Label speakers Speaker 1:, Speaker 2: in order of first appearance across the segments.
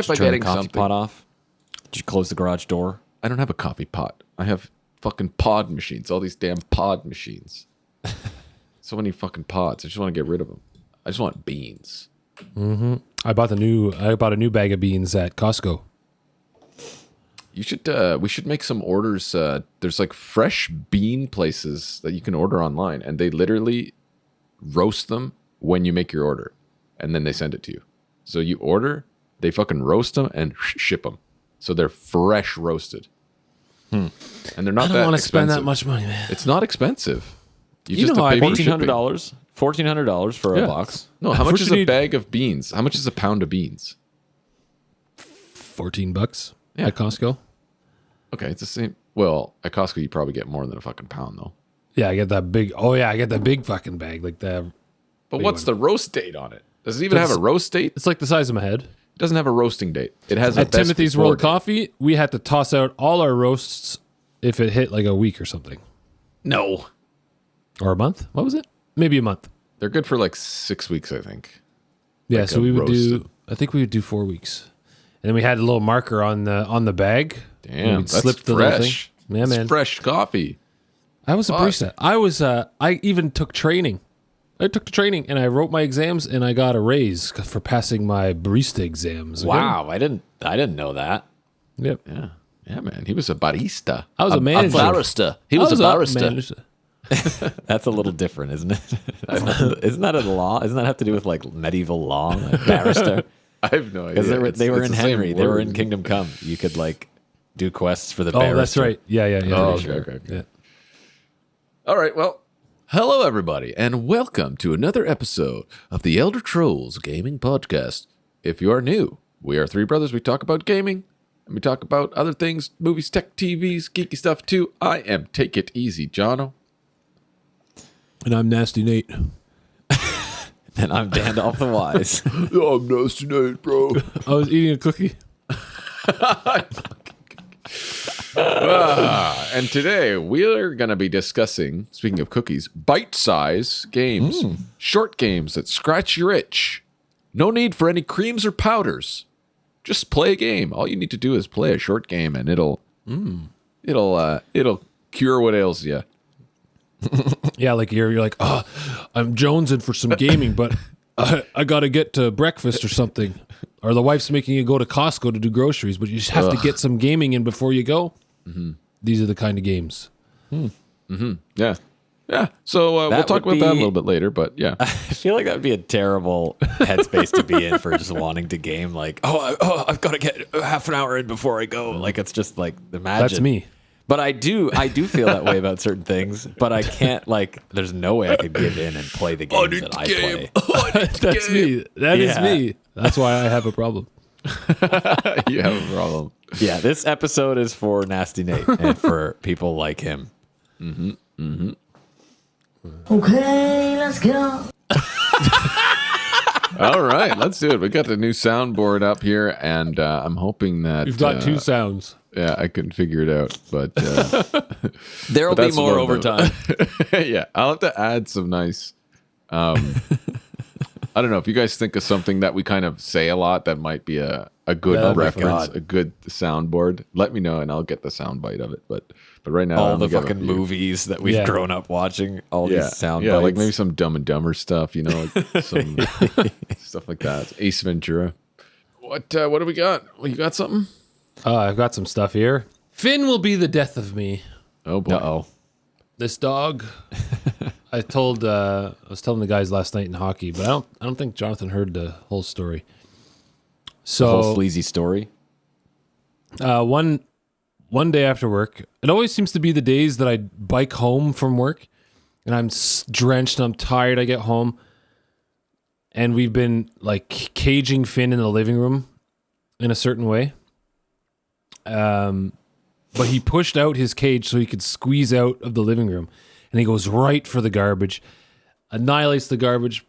Speaker 1: Why, by
Speaker 2: Turn
Speaker 1: getting
Speaker 2: the coffee
Speaker 1: something?
Speaker 2: pot off? Did you close the garage door?
Speaker 1: I don't have a coffee pot. I have fucking pod machines. All these damn pod machines. So many fucking pods. I just want to get rid of them. I just want beans.
Speaker 3: Mm-hmm. I bought a new bag of beans at Costco.
Speaker 1: You should. We should make some orders. There's like fresh bean places that you can order online, and they literally roast them when you make your order, and then they send it to you. So you order, they fucking roast them and ship them. So they're fresh roasted. And they're not that expensive.
Speaker 3: I don't want to spend that much money, man.
Speaker 1: It's not expensive.
Speaker 3: You know how I
Speaker 1: pay for
Speaker 2: $1,400. $1,400 for a box.
Speaker 1: No, how much
Speaker 3: First
Speaker 1: is
Speaker 3: you
Speaker 1: a
Speaker 3: need-
Speaker 1: bag of beans? How much is a pound of beans?
Speaker 3: $14
Speaker 1: Yeah.
Speaker 3: at Costco.
Speaker 1: Okay, it's the same. Well, at Costco, you probably get more than a fucking pound, though.
Speaker 3: Yeah, I get that big. Oh yeah, I get that big fucking bag, like that.
Speaker 1: But
Speaker 3: Big
Speaker 1: what's
Speaker 3: one.
Speaker 1: the roast date on it? Does it even have a roast date?
Speaker 3: It's like the size of my head.
Speaker 1: It doesn't have a roasting date. It has a
Speaker 3: At
Speaker 1: best
Speaker 3: Timothy's
Speaker 1: before
Speaker 3: World
Speaker 1: date.
Speaker 3: Coffee, we had to toss out all our roasts if it hit like a week or something,
Speaker 1: No.
Speaker 3: or a month. What was it? Maybe a month.
Speaker 1: They're good for like 6 weeks, I think.
Speaker 3: Yeah,
Speaker 1: Like
Speaker 3: so
Speaker 1: a
Speaker 3: we would
Speaker 1: roasted.
Speaker 3: do. I think we would do 4 weeks, and then we had a little marker on the bag.
Speaker 1: Damn,
Speaker 3: We'd
Speaker 1: that's
Speaker 3: slip the little
Speaker 1: fresh.
Speaker 3: thing. Yeah,
Speaker 1: It's
Speaker 3: man.
Speaker 1: fresh coffee.
Speaker 3: I was a
Speaker 1: Fuck.
Speaker 3: barista. I was. I even took training. I took the training and I wrote my exams and I got a raise for passing my barista exams. Okay?
Speaker 2: Wow, I didn't know that.
Speaker 3: Yep.
Speaker 1: Yeah. Yeah, man. He was a barista.
Speaker 3: I was a manager.
Speaker 2: barista. He
Speaker 3: I
Speaker 2: was a
Speaker 3: a
Speaker 2: barista.
Speaker 3: manager.
Speaker 2: That's a little different, isn't it? Isn't that a law? Doesn't that have to do with like medieval law, like barrister?
Speaker 1: I have no idea.
Speaker 2: Because they were
Speaker 1: It's
Speaker 2: in
Speaker 1: the same
Speaker 2: Henry. They were
Speaker 1: word.
Speaker 2: in Kingdom Come. You could like do quests for the
Speaker 3: Oh,
Speaker 2: barrister.
Speaker 3: that's right. Yeah.
Speaker 1: Oh,
Speaker 3: Pretty
Speaker 1: okay.
Speaker 3: Yeah.
Speaker 1: All right, well, hello everybody, and welcome to another episode of the Elder Trolls Gaming Podcast. If you are new, we are three brothers. We talk about gaming, and we talk about other things, movies, tech, TVs, geeky stuff too. I am Take It Easy, Jono.
Speaker 3: And I'm Nasty Nate.
Speaker 2: And I'm Dandolph the Wise.
Speaker 1: I'm Nasty Nate, bro.
Speaker 3: I was eating a cookie.
Speaker 1: And today we're going to be discussing, speaking of cookies, bite-size games. Short games that scratch your itch. No need for any creams or powders. Just play a game. All you need to do is play a short game and it'll cure what ails you.
Speaker 3: Yeah, like you're like, oh, I'm jonesing for some gaming, but I got to get to breakfast or something. Or the wife's making you go to Costco to do groceries, but you just have to get some gaming in before you go. Mm-hmm. These are the kind of games.
Speaker 1: Yeah. Yeah. So we'll
Speaker 2: That
Speaker 1: talk
Speaker 2: would
Speaker 1: about that a
Speaker 2: be-
Speaker 1: little bit later, but yeah.
Speaker 2: I feel like that would be a terrible headspace to be in for just wanting to game. Like, I've got to get half an hour in before I go. Like, it's just like, imagine.
Speaker 3: That's me.
Speaker 2: But I do feel that way about certain things. But I can't, like, there's no way I could give in and play the games that I play.
Speaker 3: That's me. That is
Speaker 2: Yeah.
Speaker 3: me. That's why I have a problem.
Speaker 1: You have a problem.
Speaker 2: Yeah, this episode is for Nasty Nate and for people like him.
Speaker 4: Okay, let's go.
Speaker 1: All right, let's do it. We got the new soundboard up here, and I'm hoping that
Speaker 3: You've got two sounds.
Speaker 1: Yeah, I couldn't figure it out, but
Speaker 2: There will
Speaker 1: But
Speaker 2: be
Speaker 1: that's
Speaker 2: more
Speaker 1: one of the-
Speaker 2: overtime.
Speaker 1: yeah, I'll have to add some nice. I don't know if you guys think of something that we kind of say a lot that might be a good
Speaker 3: Oh my
Speaker 1: reference,
Speaker 2: God.
Speaker 1: a good soundboard. Let me know, and I'll get the soundbite of it. But right now, I
Speaker 2: All
Speaker 1: only
Speaker 2: the
Speaker 1: got a
Speaker 2: fucking
Speaker 1: few.
Speaker 2: movies that we've
Speaker 3: Yeah.
Speaker 2: grown up watching, all
Speaker 1: Yeah,
Speaker 2: these sound
Speaker 1: yeah,
Speaker 2: bites.
Speaker 1: like maybe some Dumb and Dumber stuff, you know, like some stuff like that. Ace Ventura. What do we got? Well, you got something?
Speaker 3: I've got some stuff here. Finn will be the death of me.
Speaker 1: Oh boy.
Speaker 2: Uh-oh.
Speaker 3: This dog. I was telling the guys last night in hockey, but I don't think Jonathan heard the whole story.
Speaker 2: The whole
Speaker 3: So
Speaker 2: sleazy story.
Speaker 3: one day after work, it always seems to be the days that I bike home from work, and I'm drenched and I'm tired. I get home, and we've been like caging Finn in the living room in a certain way. But he pushed out his cage so he could squeeze out of the living room, and he goes right for the garbage, annihilates the garbage,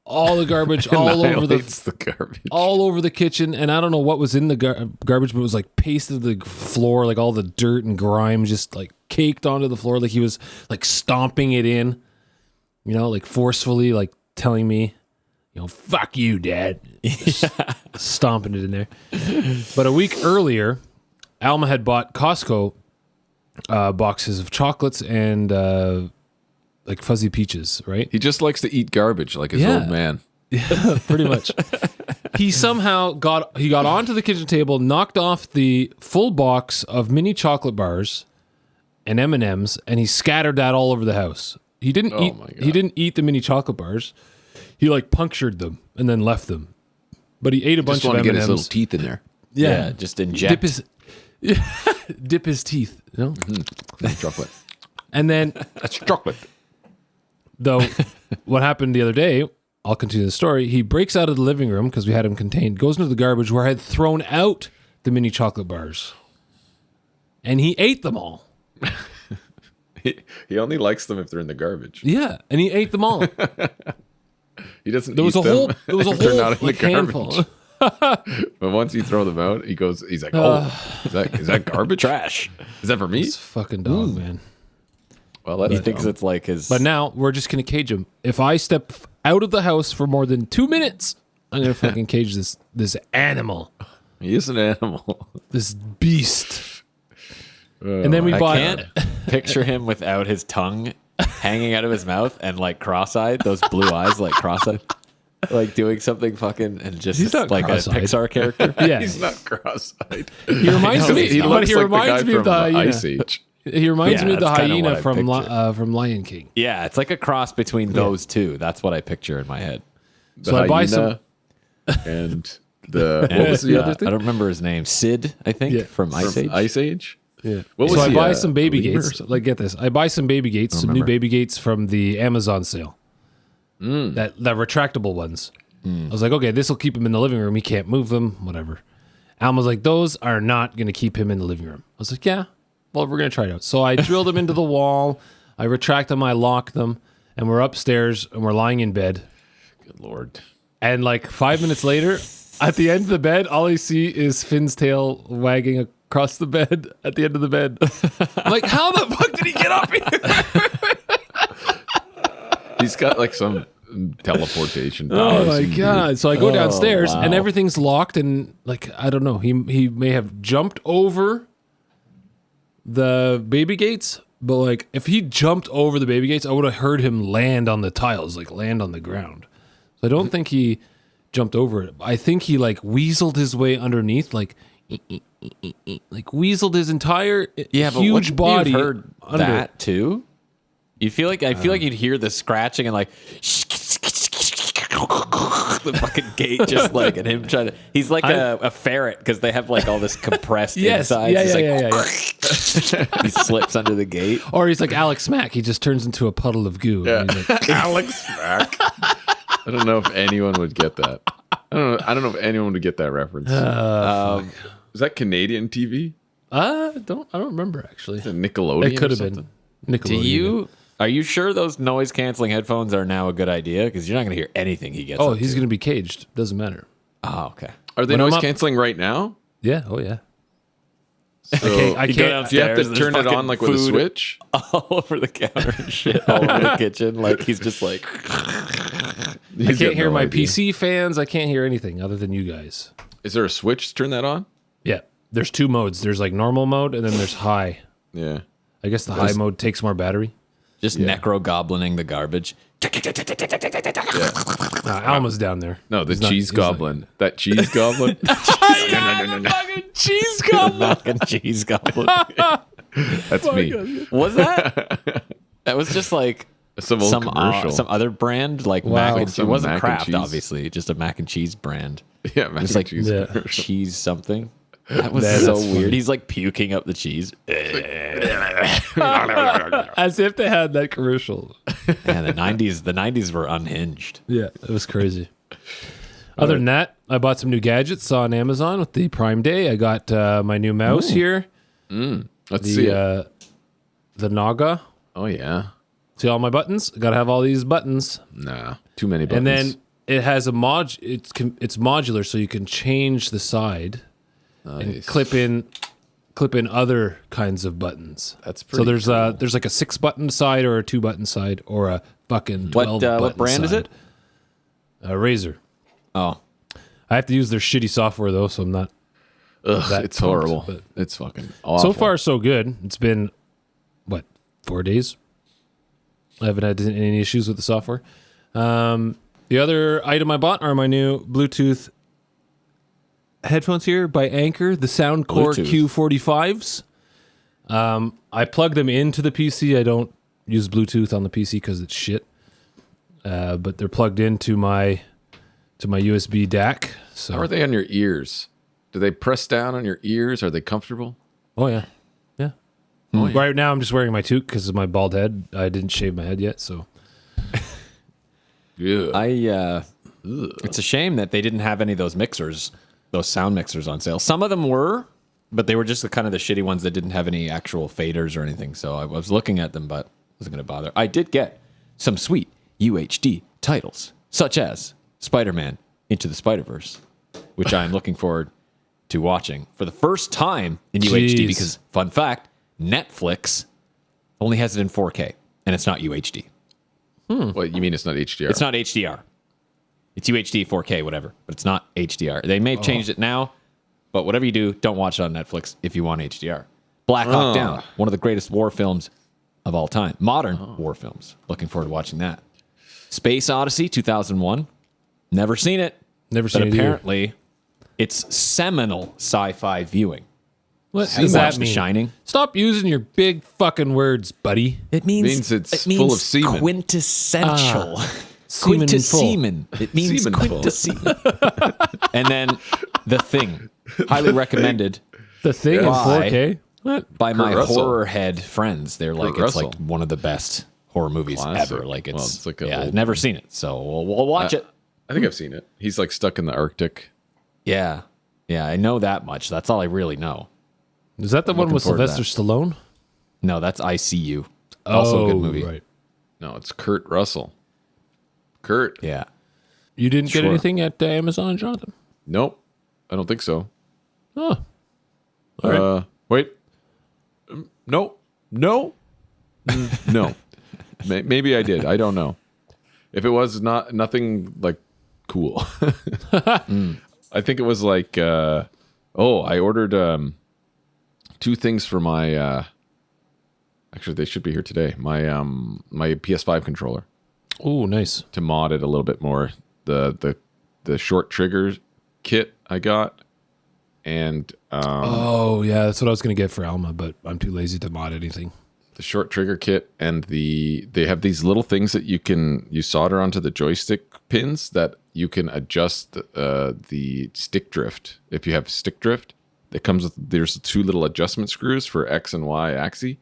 Speaker 3: all the garbage all over
Speaker 1: Annihilates the garbage.
Speaker 3: all over the kitchen, and I don't know what was in the garbage, but it was like pasted to the floor, like all the dirt and grime just like caked onto the floor, like he was like stomping it in, like forcefully, like telling me, fuck you, Dad. Stomping it in there. But a week earlier, Alma had bought Costco boxes of chocolates and like fuzzy peaches, right?
Speaker 1: He just likes to eat garbage like his
Speaker 3: Yeah.
Speaker 1: old man.
Speaker 3: Pretty much. He somehow got onto the kitchen table, knocked off the full box of mini chocolate bars and M&Ms, and he scattered that all over the house. He didn't
Speaker 1: Oh
Speaker 3: eat.
Speaker 1: my God.
Speaker 3: He didn't eat the mini chocolate bars. He like punctured them and then left them. But he ate a bunch
Speaker 1: Just
Speaker 3: of
Speaker 1: want to
Speaker 3: M&Ms.
Speaker 1: get his little teeth in there.
Speaker 2: Yeah, just inject.
Speaker 3: Dip his teeth. You know?
Speaker 1: That's chocolate.
Speaker 3: And then,
Speaker 1: That's chocolate.
Speaker 3: though, what happened the other day? I'll continue the story. He breaks out of the living room because we had him contained. Goes into the garbage where I had thrown out the mini chocolate bars, and he ate them all.
Speaker 1: He only likes them if they're in the garbage.
Speaker 3: Yeah, and he ate them all.
Speaker 1: He doesn't.
Speaker 3: There was
Speaker 1: eat
Speaker 3: a
Speaker 1: them
Speaker 3: whole. There was a
Speaker 1: if they're
Speaker 3: whole
Speaker 1: not in the
Speaker 3: like, handful.
Speaker 1: garbage. But once you throw them out, he's like, "Oh, is that garbage?
Speaker 2: Trash.
Speaker 1: Is that for me?"
Speaker 3: This fucking dog, man.
Speaker 1: Well, that's
Speaker 2: He thinks it's like his.
Speaker 3: But now we're just gonna cage him. If I step out of the house for more than 2 minutes, I'm gonna fucking cage this animal,
Speaker 1: he is an animal.
Speaker 3: this beast. And then we
Speaker 2: I
Speaker 3: bought.
Speaker 2: can't picture him without his tongue hanging out of his mouth and like cross-eyed, those blue eyes like cross-eyed, like doing something fucking and just
Speaker 3: He's not
Speaker 2: like
Speaker 3: cross-eyed.
Speaker 2: a Pixar character.
Speaker 3: Yeah,
Speaker 1: He's not cross-eyed.
Speaker 3: he reminds me.
Speaker 1: He
Speaker 3: but
Speaker 1: looks
Speaker 3: he
Speaker 1: like
Speaker 3: reminds
Speaker 1: the
Speaker 3: me
Speaker 1: guy
Speaker 3: of the
Speaker 1: from
Speaker 3: hyena.
Speaker 1: Ice Age.
Speaker 3: He reminds
Speaker 2: Yeah,
Speaker 3: me of the
Speaker 2: that's kinda
Speaker 3: hyena
Speaker 2: what I
Speaker 3: from Lion King.
Speaker 2: Yeah, it's like a cross between those two. That's what I picture in my head.
Speaker 1: The
Speaker 3: So I buy some.
Speaker 1: hyena and the what was the other
Speaker 2: I
Speaker 1: thing?
Speaker 2: don't remember his name. Sid, I think,
Speaker 3: Yeah.
Speaker 2: from Ice Age.
Speaker 1: Ice Age.
Speaker 3: Yeah.
Speaker 1: What
Speaker 3: So
Speaker 1: was
Speaker 3: I
Speaker 1: he,
Speaker 3: buy some baby
Speaker 1: lemur or
Speaker 3: gates.
Speaker 1: something?
Speaker 3: Like, get this. I buy some baby gates, some new
Speaker 1: remember.
Speaker 3: baby gates from the Amazon sale. That retractable ones. I was like, okay, this will keep him in the living room. He can't move them. Whatever. Alma's like, those are not going to keep him in the living room. I was like, yeah. Well, we're going to try it out. So I drilled them into the wall. I retract them. I lock them, and we're upstairs and we're lying in bed.
Speaker 1: Good Lord.
Speaker 3: And like 5 minutes later, at the end of the bed, all I see is Finn's tail wagging across the bed at the end of the bed. I'm like, how the fuck did he get up here?
Speaker 1: He's got like some teleportation.
Speaker 3: Oh
Speaker 1: powers.
Speaker 3: my god! So I go downstairs and
Speaker 2: wow.
Speaker 3: everything's locked and like I don't know. He may have jumped over the baby gates, but like if he jumped over the baby gates, I would have heard him land on the tiles, like land on the ground. So I don't think he jumped over it. I think he like weaseled his way underneath, like weaseled his entire
Speaker 2: Yeah, but
Speaker 3: huge
Speaker 2: wouldn't
Speaker 3: body.
Speaker 2: you have heard
Speaker 3: under.
Speaker 2: that too? You feel like I feel like you'd hear the scratching and like the fucking gate just like and him trying to. He's like a ferret because they have like all this compressed
Speaker 3: Yes,
Speaker 2: inside.
Speaker 3: yeah,
Speaker 2: He's
Speaker 3: yeah,
Speaker 2: like,
Speaker 3: yeah, yeah.
Speaker 2: he slips under the gate.
Speaker 3: Or he's like Alex Mack. He just turns into a puddle of goo.
Speaker 1: Yeah.
Speaker 3: And he's like,
Speaker 1: Alex Mack. I don't know if anyone would get that. I don't know if anyone would get that reference. Is that Canadian TV?
Speaker 3: I don't remember actually.
Speaker 1: Is it Nickelodeon?
Speaker 3: It could
Speaker 1: or
Speaker 3: have been
Speaker 1: something?
Speaker 3: Nickelodeon.
Speaker 2: Are you sure those noise canceling headphones are now a good idea? Because you're not going to hear anything he gets.
Speaker 3: Oh,
Speaker 2: up
Speaker 3: he's
Speaker 2: to.
Speaker 3: going to be caged. Doesn't matter.
Speaker 2: Oh, okay.
Speaker 1: Are they
Speaker 3: When I'm
Speaker 1: noise
Speaker 3: up-
Speaker 1: canceling right now?
Speaker 3: Yeah. Oh yeah.
Speaker 1: So
Speaker 3: I
Speaker 2: You go
Speaker 3: can't.
Speaker 1: do you have to
Speaker 2: downstairs,
Speaker 1: turn
Speaker 2: there's
Speaker 1: it on
Speaker 2: fucking
Speaker 1: like with a
Speaker 2: food
Speaker 1: switch?
Speaker 2: all over the counter and shit, all over the kitchen. Like he's just like.
Speaker 3: I can't hear my PC fans. I can't hear anything other than you guys.
Speaker 1: Is there a switch to turn that on?
Speaker 3: Yeah. There's two modes. There's like normal mode and then there's high.
Speaker 1: Yeah.
Speaker 3: I guess the high mode takes more battery.
Speaker 2: Just necro goblining the garbage.
Speaker 3: Alma's down there.
Speaker 1: No, the
Speaker 3: He's not-
Speaker 1: cheese
Speaker 3: he's not-
Speaker 1: goblin. That cheese goblin.
Speaker 3: Fucking cheese goblin.
Speaker 2: Mac and cheese goblin.
Speaker 1: That's me.
Speaker 2: Was that? That was just like
Speaker 1: Some old commercial.
Speaker 2: some other brand like
Speaker 3: Wow.
Speaker 2: mac and
Speaker 1: Like
Speaker 2: cheese. It
Speaker 1: some
Speaker 2: wasn't
Speaker 1: mac and
Speaker 2: Kraft,
Speaker 1: cheese.
Speaker 2: obviously, just a mac and cheese brand.
Speaker 1: Yeah, mac
Speaker 2: It's
Speaker 1: and
Speaker 2: like
Speaker 1: cheese
Speaker 3: Yeah.
Speaker 1: commercial.
Speaker 2: cheese something. That was
Speaker 3: That's
Speaker 2: so
Speaker 3: funny.
Speaker 2: weird. He's like puking up the cheese.
Speaker 3: As if they had that commercial.
Speaker 2: And the '90s were unhinged.
Speaker 3: Yeah, it was crazy. Other than that, I bought some new gadgets on Amazon with the Prime Day. I got my new mouse here,
Speaker 1: Let's see it.
Speaker 3: the Naga.
Speaker 1: Oh, yeah.
Speaker 3: See all my buttons? I gotta have all these buttons,
Speaker 1: Nah. Too many buttons.
Speaker 3: and then it has a It's modular, so you can change the side and
Speaker 1: Nice.
Speaker 3: clip in other kinds of buttons.
Speaker 1: That's
Speaker 3: So
Speaker 1: pretty
Speaker 3: there's
Speaker 1: cool.
Speaker 3: there's like a 6-button side or a 2-button side or a fucking 12
Speaker 2: What
Speaker 3: button
Speaker 2: brand is
Speaker 3: side.
Speaker 2: it?
Speaker 3: Razer.
Speaker 2: Oh,
Speaker 3: I have to use their shitty software though, so I'm not.
Speaker 1: Ugh, it's horrible.
Speaker 3: but-
Speaker 1: It's fucking awful.
Speaker 3: So far, so good. It's been 4 days. I haven't had any issues with the software. The other item I bought are my new Bluetooth headphones here by Anker, the Soundcore
Speaker 2: Bluetooth.
Speaker 3: Q45s. I plug them into the PC. I don't use Bluetooth on the PC because it's shit. But they're plugged into my USB DAC. So
Speaker 1: How are they on your ears? Do they press down on your ears? Are they comfortable?
Speaker 3: oh yeah. Right now I'm just wearing my toque because of my bald head. I didn't shave my head yet, so
Speaker 1: Yeah.
Speaker 2: it's a shame that they didn't have any of those mixers, those sound mixers on sale. Some of them were, but they were just the kind of the shitty ones that didn't have any actual faders or anything. So I was looking at them, but wasn't going to bother. I did get some sweet UHD titles, such as Spider-Man Into the Spider-Verse, which I'm looking forward to watching for the first time in UHD
Speaker 3: Jeez.
Speaker 2: because, fun fact, Netflix only has it in 4K, and it's not UHD.
Speaker 1: What, you mean it's not HDR?
Speaker 2: It's not HDR. It's UHD, 4K, whatever, but it's not HDR. They may have changed it now, but whatever you do, don't watch it on Netflix if you want HDR. Black Hawk Down, one of the greatest war films of all time. Modern war films. Looking forward to watching that. Space Odyssey, 2001. Never seen it.
Speaker 3: never seen
Speaker 2: But
Speaker 3: it either.
Speaker 2: apparently, it's seminal sci-fi viewing.
Speaker 3: What
Speaker 2: You
Speaker 3: does
Speaker 2: watch
Speaker 3: that
Speaker 2: The
Speaker 3: mean?
Speaker 2: Shining.
Speaker 3: Stop using your big fucking words, buddy.
Speaker 2: It
Speaker 1: means it's full of semen.
Speaker 2: Quintessential.
Speaker 3: Semen full.
Speaker 2: Quintessemen. It means
Speaker 1: Semen full.
Speaker 2: quintessemen. And then The Thing. Highly recommended
Speaker 3: The thing in
Speaker 2: Why?
Speaker 3: 4K? What?
Speaker 2: by my
Speaker 1: Russell.
Speaker 2: horror head friends. They're like,
Speaker 1: Kurt
Speaker 2: it's like
Speaker 1: Russell.
Speaker 2: one of the best horror movies
Speaker 1: Classic.
Speaker 2: ever. Like
Speaker 1: Well,
Speaker 2: it's,
Speaker 1: it's like a
Speaker 2: yeah,
Speaker 1: old
Speaker 2: I've never seen it. So we'll watch it.
Speaker 1: I think I've seen it. He's like stuck in the Arctic.
Speaker 2: Yeah. Yeah, I know that much. That's all I really know.
Speaker 3: Is that the one
Speaker 2: looking
Speaker 3: with
Speaker 2: forward to
Speaker 3: Sylvester Stallone?
Speaker 2: No, that's ICU. Also a good movie.
Speaker 3: Right.
Speaker 1: No, it's Kurt Russell. Kurt.
Speaker 2: Yeah.
Speaker 3: You didn't get
Speaker 1: Sure.
Speaker 3: anything at Amazon, Jonathan?
Speaker 1: Nope. I don't think so.
Speaker 3: Oh. All right.
Speaker 1: Wait. No. No. No. Maybe I did. I don't know. If it was nothing like cool. I think it was like I ordered 2 things for my actually they should be here today. My PS5 controller
Speaker 3: Oh, nice.
Speaker 1: to mod it a little bit more. The short trigger kit I got and
Speaker 3: Oh, yeah, that's what I was going to get for Alma, but I'm too lazy to mod anything.
Speaker 1: the short trigger kit and they have these little things that you solder onto the joystick pins that you can adjust the stick drift. If you have stick drift, it comes with there's 2 little adjustment screws for X and Y axis.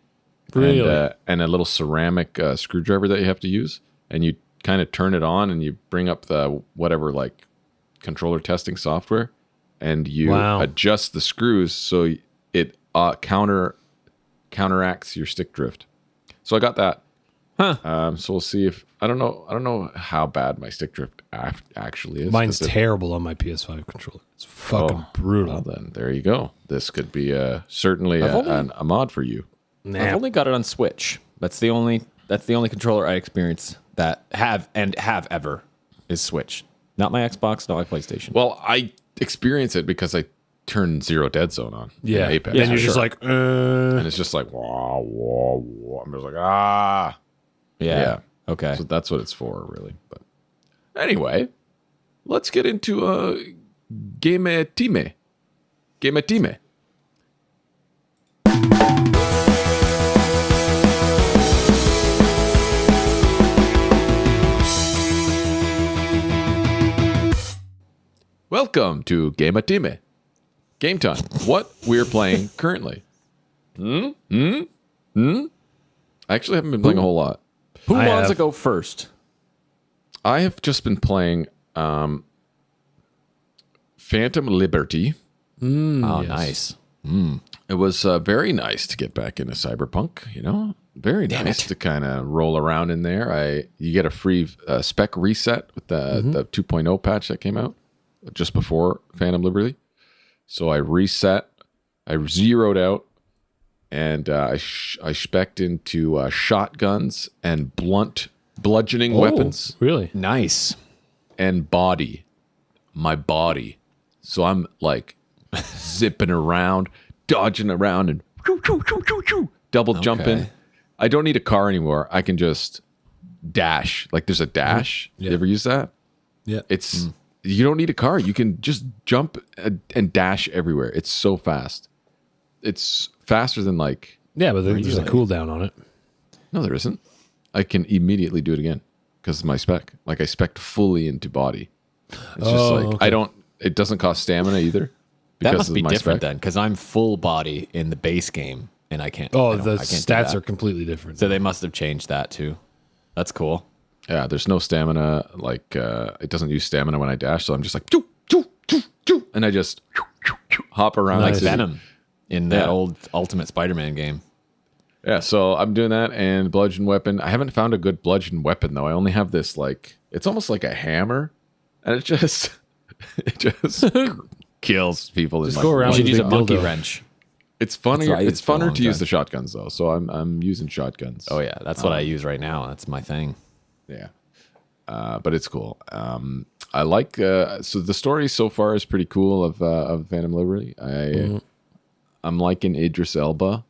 Speaker 3: Really?
Speaker 1: And a little ceramic screwdriver that you have to use, and you kind of turn it on and you bring up the whatever like controller testing software, and you
Speaker 3: Wow.
Speaker 1: adjust the screws so it counteracts your stick drift. So I got that. So we'll see if I don't know how bad my stick drift actually is.
Speaker 3: Mine's
Speaker 1: 'cause it-
Speaker 3: terrible on my PS5 controller. It's fucking
Speaker 1: Well,
Speaker 3: brutal.
Speaker 1: then there you go. This could be certainly
Speaker 2: only-
Speaker 1: a mod for you.
Speaker 2: I've only got it on Switch. That's the only controller I experience that have ever is Switch. Not my Xbox, not my PlayStation.
Speaker 1: Well, I experience it because I turn Zero Dead Zone on. in
Speaker 3: Yeah.
Speaker 1: Apex.
Speaker 3: And you're just
Speaker 2: sure.
Speaker 3: like,
Speaker 1: And it's just like, wah, wah, wah. I'm just like, ah.
Speaker 2: yeah. Okay.
Speaker 1: So that's what it's for, really. But anyway, let's get into Game Time. Game Time. Welcome to Game Time. Game time. What we're playing currently. I actually haven't been playing a whole lot.
Speaker 2: Who
Speaker 3: I
Speaker 2: wants to
Speaker 3: have-
Speaker 2: go first?
Speaker 1: I have just been playing Phantom Liberty.
Speaker 2: Oh,
Speaker 3: yes.
Speaker 2: nice.
Speaker 1: It was very nice to get back into Cyberpunk, you know? Very nice to kind of roll around in there. You get a free spec reset with the 2.0 patch that came out just before Phantom Liberty. So I reset, I zeroed out, and I spec'd into shotguns and bludgeoning weapons.
Speaker 3: Really?
Speaker 2: Nice.
Speaker 1: and body. My body. So I'm like zipping around, dodging around, and double jumping. I don't need a car anymore. I can just dash. Like there's a dash.
Speaker 3: Yeah.
Speaker 1: You ever use that?
Speaker 3: Yeah.
Speaker 1: It's you don't need a car. You can just jump and dash everywhere. It's so fast. It's faster than like
Speaker 3: Yeah, but there's a cooldown on it.
Speaker 1: no, there isn't. I can immediately do it again because of my spec. Like I spec'd fully into body. It's just like
Speaker 3: okay.
Speaker 1: I don't. It doesn't cost stamina either.
Speaker 2: That
Speaker 1: because
Speaker 2: must
Speaker 1: of
Speaker 2: be
Speaker 1: my
Speaker 2: different
Speaker 1: spec.
Speaker 2: then, because I'm full body in the base game, and I can't.
Speaker 3: Oh,
Speaker 2: I don't-
Speaker 3: the
Speaker 2: I can't do
Speaker 3: stats
Speaker 2: that.
Speaker 3: are completely different.
Speaker 2: So they must have changed that too. That's cool.
Speaker 1: Yeah, there's no stamina. Like it doesn't use stamina when I dash, so I'm just like choo, choo, choo, choo, and I just hop around
Speaker 2: Like
Speaker 3: Nice.
Speaker 2: Venom in that
Speaker 1: Yeah.
Speaker 2: old Ultimate Spider-Man game.
Speaker 1: Yeah, so I'm doing that and bludgeon weapon. I haven't found a good bludgeon weapon though. I only have this like it's almost like a hammer, and it just kills people.
Speaker 3: Just
Speaker 1: in
Speaker 3: go
Speaker 1: like,
Speaker 3: around
Speaker 2: You should
Speaker 3: with
Speaker 2: use
Speaker 3: a
Speaker 2: a
Speaker 3: big
Speaker 2: monkey
Speaker 3: dildo.
Speaker 2: wrench.
Speaker 1: It's funnier.
Speaker 2: what I
Speaker 1: It's
Speaker 2: used for a
Speaker 1: funner
Speaker 2: long
Speaker 1: to use
Speaker 2: time.
Speaker 1: the shotguns though. So I'm using shotguns.
Speaker 2: Oh yeah, that's what I use right now. That's my thing.
Speaker 1: Yeah. But it's cool. I like so the story so far is pretty cool of Phantom Liberty. I'm liking Idris Elba.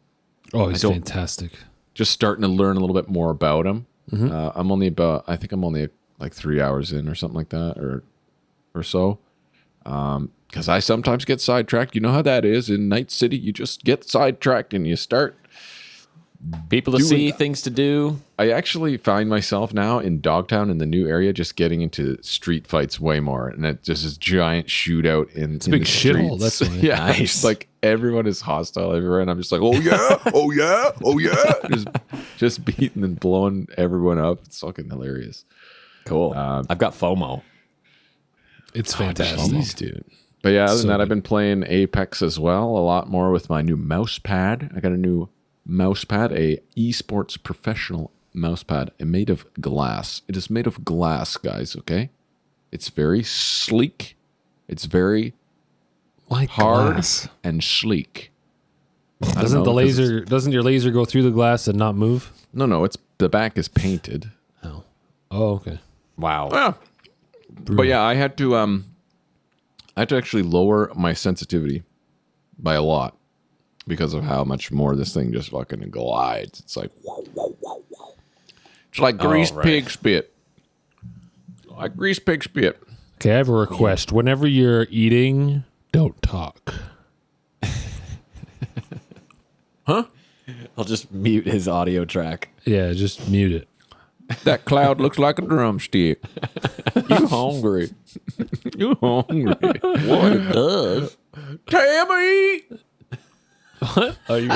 Speaker 3: Oh, he's
Speaker 1: don't-
Speaker 3: fantastic.
Speaker 1: Just starting to learn a little bit more about him. I think I'm only like 3 hours in or something like that or so. Because I sometimes get sidetracked. You know how that is in Night City. You just get sidetracked and you start.
Speaker 2: People to see, things to do.
Speaker 1: I actually find myself now in Dogtown in the new area just getting into street fights way more. And it just this giant shootout in
Speaker 3: a big
Speaker 1: the
Speaker 3: shithole,
Speaker 1: streets.
Speaker 3: that's why.
Speaker 1: yeah.
Speaker 2: Nice.
Speaker 1: It's like everyone is hostile everywhere. And I'm just like, oh yeah, oh yeah, oh yeah. just beating and blowing everyone up. It's fucking hilarious.
Speaker 2: Cool. I've got FOMO.
Speaker 3: It's fantastic.
Speaker 1: Jeez, dude. But yeah, other than
Speaker 3: So
Speaker 1: that, I've
Speaker 3: good.
Speaker 1: been playing Apex as well, a lot more with my new mouse pad. I got a new mouse pad, a esports professional mouse pad, made of glass. It is made of glass, guys, okay? It's very sleek. It's very
Speaker 3: Like
Speaker 1: hard
Speaker 3: glass.
Speaker 1: and sleek. I don't
Speaker 3: Doesn't
Speaker 1: know,
Speaker 3: the
Speaker 1: 'cause
Speaker 3: laser? Doesn't your laser go through the glass and not move?
Speaker 1: No, it's the back is painted.
Speaker 3: Oh. Oh, okay.
Speaker 2: Wow.
Speaker 1: Yeah. But yeah, I had to actually lower my sensitivity by a lot because of how much more this thing just fucking glides. It's like whoa, whoa, whoa, whoa. It's like greased
Speaker 2: right.
Speaker 1: pig spit. Like greased pig spit.
Speaker 3: Okay, I have a request. Whenever you're eating, don't talk.
Speaker 2: I'll just mute his audio track.
Speaker 3: Yeah, just mute it.
Speaker 1: That cloud looks like a drumstick. You hungry? You hungry?
Speaker 2: What it does?
Speaker 1: Tammy!
Speaker 3: Oh, you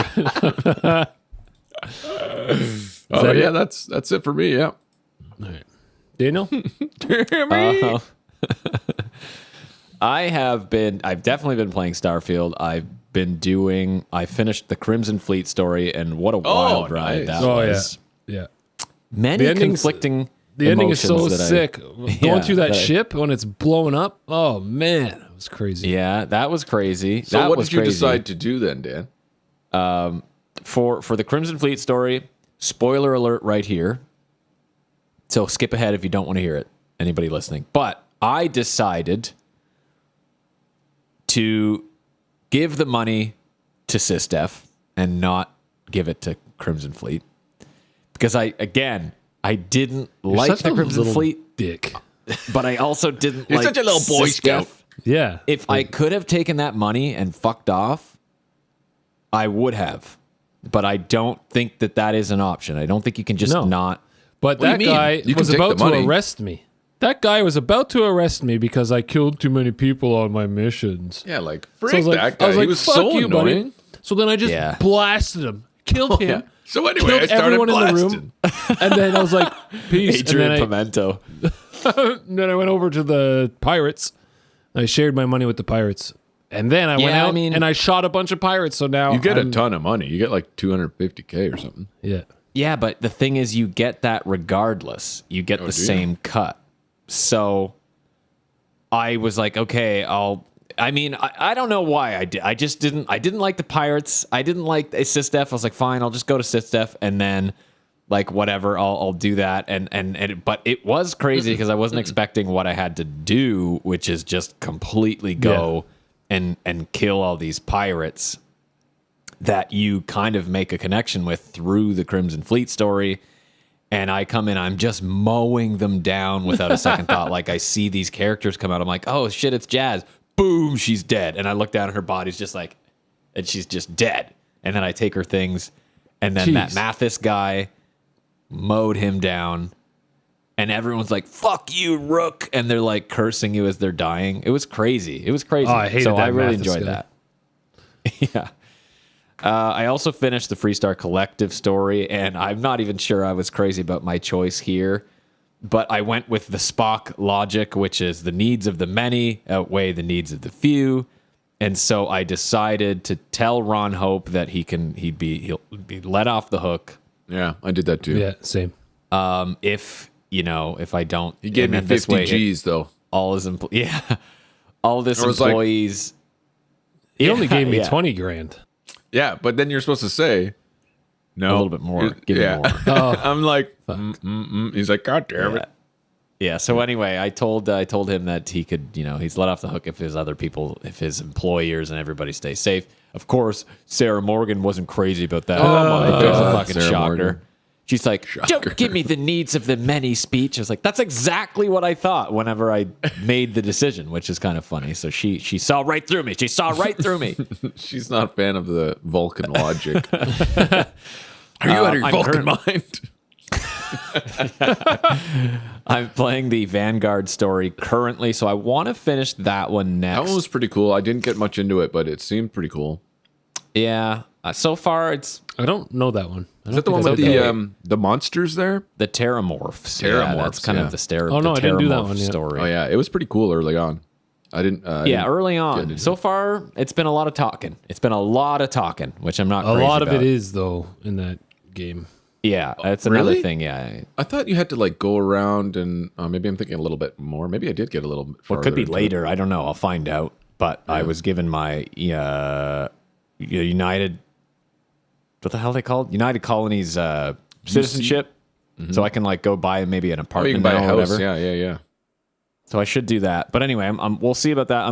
Speaker 1: Oh yeah, that's it for me. Yeah.
Speaker 3: Daniel?
Speaker 1: Tammy.
Speaker 2: I've definitely been playing Starfield. I finished the Crimson Fleet story, and what a wild ride
Speaker 1: nice.
Speaker 2: that
Speaker 3: Oh,
Speaker 2: was.
Speaker 3: Yeah.
Speaker 2: Many
Speaker 3: The ending's-
Speaker 2: conflicting
Speaker 3: The ending is so
Speaker 2: emotions that I-
Speaker 3: sick. Going
Speaker 2: Yeah,
Speaker 3: through that
Speaker 2: that I-
Speaker 3: ship when it's blowing up. Oh man, it was crazy.
Speaker 2: Yeah, that was crazy.
Speaker 1: So
Speaker 2: that
Speaker 1: what
Speaker 2: was
Speaker 1: did you
Speaker 2: crazy.
Speaker 1: decide to do then, Dan?
Speaker 2: For the Crimson Fleet story? Spoiler alert right here. So skip ahead if you don't want to hear it. Anybody listening? But I decided to give the money to SysDef and not give it to Crimson Fleet because I didn't
Speaker 3: You're
Speaker 2: like
Speaker 3: such
Speaker 2: the
Speaker 3: a
Speaker 2: Crimson
Speaker 3: little
Speaker 2: Fleet,
Speaker 3: dick.
Speaker 2: but I also didn't
Speaker 1: You're
Speaker 2: like
Speaker 1: such a little Boy
Speaker 2: SysDef.
Speaker 1: Scout.
Speaker 3: Yeah.
Speaker 2: If I could have taken that money and fucked off, I would have. But I don't think that is an option. I don't think you can just
Speaker 3: No.
Speaker 2: not.
Speaker 3: But
Speaker 1: What do you
Speaker 3: that
Speaker 1: mean?
Speaker 3: guy
Speaker 1: You can
Speaker 3: was
Speaker 1: take
Speaker 3: about
Speaker 1: the
Speaker 3: to
Speaker 1: money.
Speaker 3: arrest me. That guy was about to arrest me because I killed too many people on my missions.
Speaker 1: Yeah, like
Speaker 3: So
Speaker 1: freak that guy.
Speaker 3: I was like,
Speaker 1: He was
Speaker 3: fuck
Speaker 1: so
Speaker 3: you, buddy.
Speaker 1: annoying.
Speaker 3: So then I just
Speaker 2: Yeah.
Speaker 3: blasted him, killed him,
Speaker 1: Yeah. So anyway, I
Speaker 3: killed
Speaker 1: started
Speaker 3: everyone in the
Speaker 1: blasting.
Speaker 3: room, and then I was like, peace.
Speaker 2: Adrian
Speaker 3: and
Speaker 2: Pimento.
Speaker 3: then I went over to the pirates. I shared my money with the pirates. And then I went
Speaker 2: Yeah, I
Speaker 3: out
Speaker 2: mean-
Speaker 3: and I shot a bunch of pirates. So now
Speaker 1: You get a
Speaker 3: I'm-
Speaker 1: ton of money. You get like 250K or something.
Speaker 3: Yeah.
Speaker 2: Yeah, but the thing is, you get that regardless. You get the
Speaker 1: do you?
Speaker 2: same cut. So I was like, okay, I don't know why I did. I didn't like the pirates. I didn't like SysDef. I was like, fine, I'll just go to SysDef. And then like whatever, I'll do that. But it was crazy because I wasn't expecting what I had to do, which is just completely go and kill all these pirates that you kind of make a connection with through the Crimson Fleet story. And I come in, I'm just mowing them down without a second thought. Like I see these characters come out. I'm like, oh shit, it's Jazz. Boom, she's dead. And I look down at her body's just like, and she's just dead. And then I take her things. And then that Mathis guy mowed him down. And everyone's like, fuck you, Rook. And they're like cursing you as they're dying. It was crazy. It was crazy.
Speaker 3: Oh, I hated
Speaker 2: so
Speaker 3: that
Speaker 2: I really
Speaker 3: Mathis
Speaker 2: enjoyed
Speaker 3: guy.
Speaker 2: that. Yeah. I also finished the Freestar Collective story, and I'm not even sure I was crazy about my choice here, but I went with the Spock logic, which is the needs of the many outweigh the needs of the few. And so I decided to tell Ron Hope that he'll be let off the hook.
Speaker 1: Yeah, I did that too.
Speaker 3: Yeah, same.
Speaker 2: If I don't,
Speaker 1: He gave me
Speaker 2: and then this
Speaker 1: 50
Speaker 2: way
Speaker 1: G's though.
Speaker 2: all his all this
Speaker 1: I was like-
Speaker 2: employees.
Speaker 3: He only gave me
Speaker 2: yeah.
Speaker 3: 20 grand.
Speaker 1: Yeah, but then you're supposed to say no,
Speaker 2: A little bit more. Give me more.
Speaker 1: I'm like, he's like, God damn it.
Speaker 2: Yeah. So anyway, I told him that he could, he's let off the hook if his employers and everybody stay safe. Of course, Sarah Morgan wasn't crazy about that.
Speaker 1: Oh my
Speaker 2: It was a
Speaker 1: God,
Speaker 2: fucking
Speaker 1: Sarah
Speaker 2: shocker.
Speaker 1: Morgan.
Speaker 2: She's like, don't give me the needs of the many speech. I was like, that's exactly what I thought whenever I made the decision, which is kind of funny. So she saw right through me. She saw right through me.
Speaker 1: She's not a fan of the Vulcan logic. Are you out of your
Speaker 2: I'm
Speaker 1: Vulcan mind?
Speaker 2: I'm playing the Vanguard story currently, so I want to finish that one next.
Speaker 1: That one was pretty cool. I didn't get much into it, but it seemed pretty cool.
Speaker 2: Yeah. So far, it's
Speaker 3: I don't know that one.
Speaker 1: Is that the one with the monsters there?
Speaker 2: the Terramorphs. Yeah,
Speaker 1: Terramorphs,
Speaker 2: that's kind
Speaker 1: yeah.
Speaker 2: of the stereo.
Speaker 3: Oh, no,
Speaker 2: the
Speaker 3: I didn't do that
Speaker 2: Terramorph
Speaker 3: one yet.
Speaker 2: story.
Speaker 1: Oh yeah, it was pretty cool early on. I didn't.
Speaker 2: Early
Speaker 1: get
Speaker 2: on.
Speaker 1: into
Speaker 2: So
Speaker 1: it.
Speaker 2: far, it's been a lot of talking. Which I'm not
Speaker 3: A
Speaker 2: crazy
Speaker 3: lot of
Speaker 2: about.
Speaker 3: it is, though, in that game.
Speaker 2: Yeah, that's another
Speaker 1: Really?
Speaker 2: thing. Yeah.
Speaker 1: I thought you had to like go around and maybe I'm thinking a little bit more. Maybe I did get a little bit
Speaker 2: Well,
Speaker 1: farther.
Speaker 2: it could be
Speaker 1: into
Speaker 2: later. I don't know. I'll find out. But I was given my United. What the hell are they called? United Colonies citizenship. So I can like go buy maybe an
Speaker 1: Oh, you
Speaker 2: apartment
Speaker 1: can buy a
Speaker 2: now or
Speaker 1: house.
Speaker 2: whatever.
Speaker 1: Yeah.
Speaker 2: So I should do that. But anyway, we'll see about that.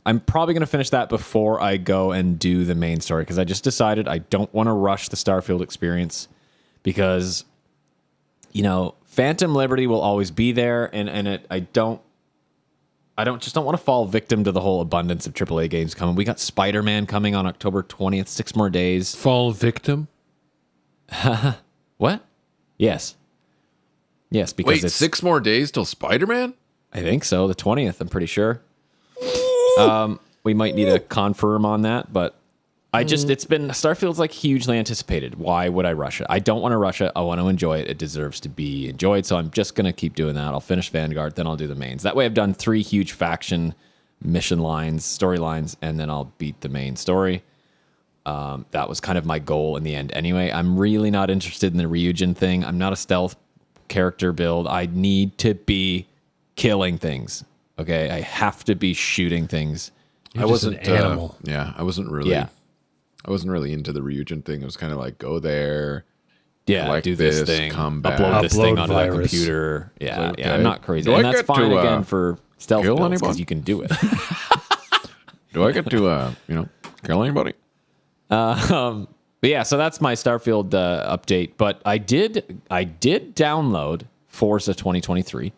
Speaker 2: I'm probably gonna finish that before I go and do the main story because I just decided I don't want to rush the Starfield experience because Phantom Liberty will always be there, and I don't want to fall victim to the whole abundance of AAA games coming. We got Spider-Man coming on October 20th, 6 more days.
Speaker 3: Fall victim?
Speaker 2: What? Yes, because
Speaker 1: Wait,
Speaker 2: it's
Speaker 1: 6 more days till Spider-Man?
Speaker 2: I think so. The 20th, I'm pretty sure. We might need to confirm on that, but Starfield's like hugely anticipated. Why would I rush it? I don't want to rush it. I want to enjoy it. It deserves to be enjoyed. So I'm just going to keep doing that. I'll finish Vanguard, then I'll do the mains. That way I've done 3 huge faction mission lines, storylines, and then I'll beat the main story. That was kind of my goal in the end anyway. I'm really not interested in the Ryujin thing. I'm not a stealth character build. I need to be killing things. Okay, I have to be shooting things.
Speaker 3: You're just an animal.
Speaker 1: I wasn't really.
Speaker 2: Yeah.
Speaker 1: I wasn't really into the Ryujin thing. It was kind of like go there.
Speaker 2: Yeah,
Speaker 1: collect
Speaker 2: do this
Speaker 1: this,
Speaker 2: thing,
Speaker 1: come back.
Speaker 2: upload this thing
Speaker 3: Upload
Speaker 2: onto
Speaker 3: virus.
Speaker 2: that computer. Yeah,
Speaker 1: Okay.
Speaker 2: I'm not crazy.
Speaker 1: Do I
Speaker 2: And that's
Speaker 1: get
Speaker 2: fine
Speaker 1: to,
Speaker 2: again for stealth
Speaker 1: kill
Speaker 2: builds
Speaker 1: anyone?
Speaker 2: because you can do it.
Speaker 1: Do I get to kill anybody?
Speaker 2: But yeah, so that's my Starfield update. But I did download Forza 2023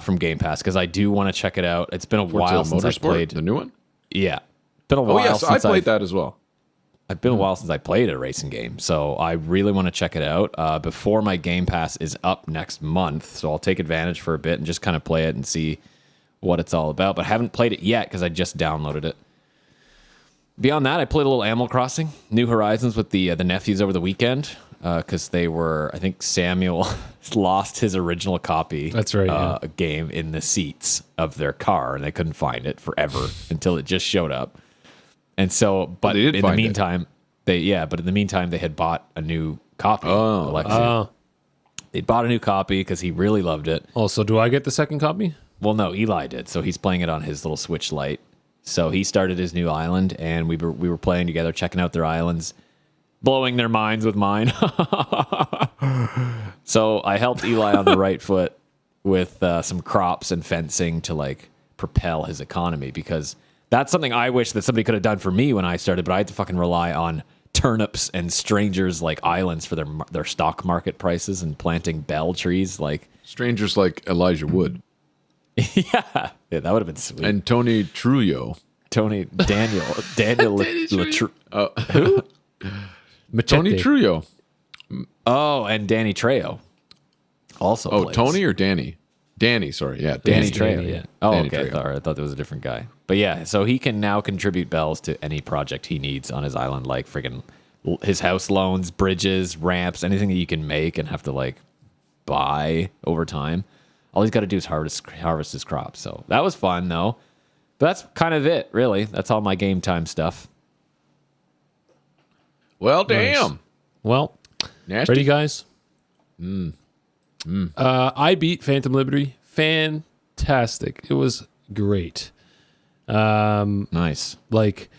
Speaker 2: from Game Pass because I do want to check it out. It's been a while
Speaker 1: Forza
Speaker 2: since I
Speaker 1: Motorsport,
Speaker 2: played.
Speaker 1: the new one.
Speaker 2: Yeah, been a while.
Speaker 1: Oh yes, I
Speaker 2: since
Speaker 1: played that as well.
Speaker 2: It's been a while since I played a racing game, so I really want to check it out before my Game Pass is up next month. So I'll take advantage for a bit and just kind of play it and see what it's all about. But I haven't played it yet because I just downloaded it. Beyond that, I played a little Animal Crossing, New Horizons with the nephews over the weekend because they were, I think Samuel lost his original copy.
Speaker 3: That's right, yeah.
Speaker 2: Game in the seats of their car, and they couldn't find it forever until it just showed up. And so, but
Speaker 1: they did
Speaker 2: in the
Speaker 1: find it.
Speaker 2: meantime, they had bought a new copy.
Speaker 1: Oh.
Speaker 2: Alexia. They bought a new copy because he really loved it.
Speaker 3: Also, do I get the second copy?
Speaker 2: Well, no, Eli did. So he's playing it on his little Switch Lite. So he started his new island, and we were playing together, checking out their islands, blowing their minds with mine. So I helped Eli on the right foot with some crops and fencing to like propel his economy, because that's something I wish that somebody could have done for me when I started, but I had to fucking rely on turnips and strangers like islands for their stock market prices and planting bell trees. Like
Speaker 1: Strangers like Elijah Wood
Speaker 2: yeah, that would have been sweet.
Speaker 1: and Tony Trujillo.
Speaker 2: Daniel
Speaker 1: Who? Tony
Speaker 3: Machete.
Speaker 1: Trujillo.
Speaker 2: Oh, and Danny Trejo also.
Speaker 1: Oh,
Speaker 2: plays.
Speaker 1: Tony or Danny? Danny, sorry. Yeah,
Speaker 2: Danny
Speaker 1: Danny.
Speaker 2: Trejo.
Speaker 3: yeah.
Speaker 2: Yeah. Oh,
Speaker 1: Danny
Speaker 2: okay.
Speaker 1: Trejo.
Speaker 2: I thought there was a different guy. But yeah, so he can now contribute bells to any project he needs on his island, like friggin' his house loans, bridges, ramps, anything that you can make and have to like buy over time. All he's got to do is harvest his crops. So that was fun, though. But that's kind of it, really. That's all my game time stuff.
Speaker 1: Well, damn.
Speaker 3: Well,
Speaker 1: Nasty.
Speaker 3: ready, guys? I beat Phantom Liberty. Fantastic. It was great.
Speaker 2: Nice.
Speaker 3: Like,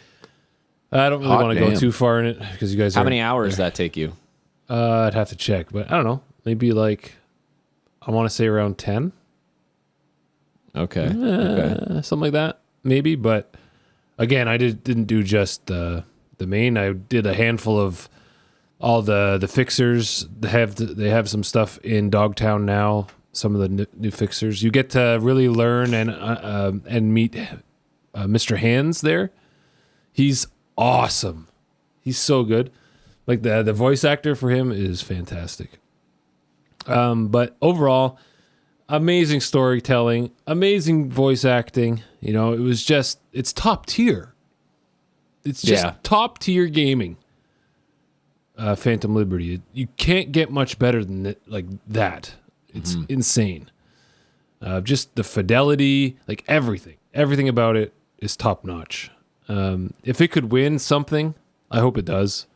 Speaker 3: I don't really
Speaker 1: Hot
Speaker 3: want to go
Speaker 1: damn.
Speaker 3: too far in it because you guys
Speaker 2: How
Speaker 3: are,
Speaker 2: many hours does that take you?
Speaker 3: I'd have to check, but I don't know. Maybe like, I want to say around 10,
Speaker 2: Okay. Okay.
Speaker 3: something like that, maybe. But again, I didn't do just the main. I did a handful of all the fixers. They have some stuff in Dogtown now. Some of the new fixers. You get to really learn and meet Mr. Hands there. He's awesome. He's so good. Like the voice actor for him is fantastic. But overall, amazing storytelling, amazing voice acting. You know, it's top tier. It's just
Speaker 2: Yeah.
Speaker 3: top tier gaming. Phantom Liberty. You can't get much better than like that. It's insane. Just the fidelity, like everything about it is top notch. If it could win something, I hope it does.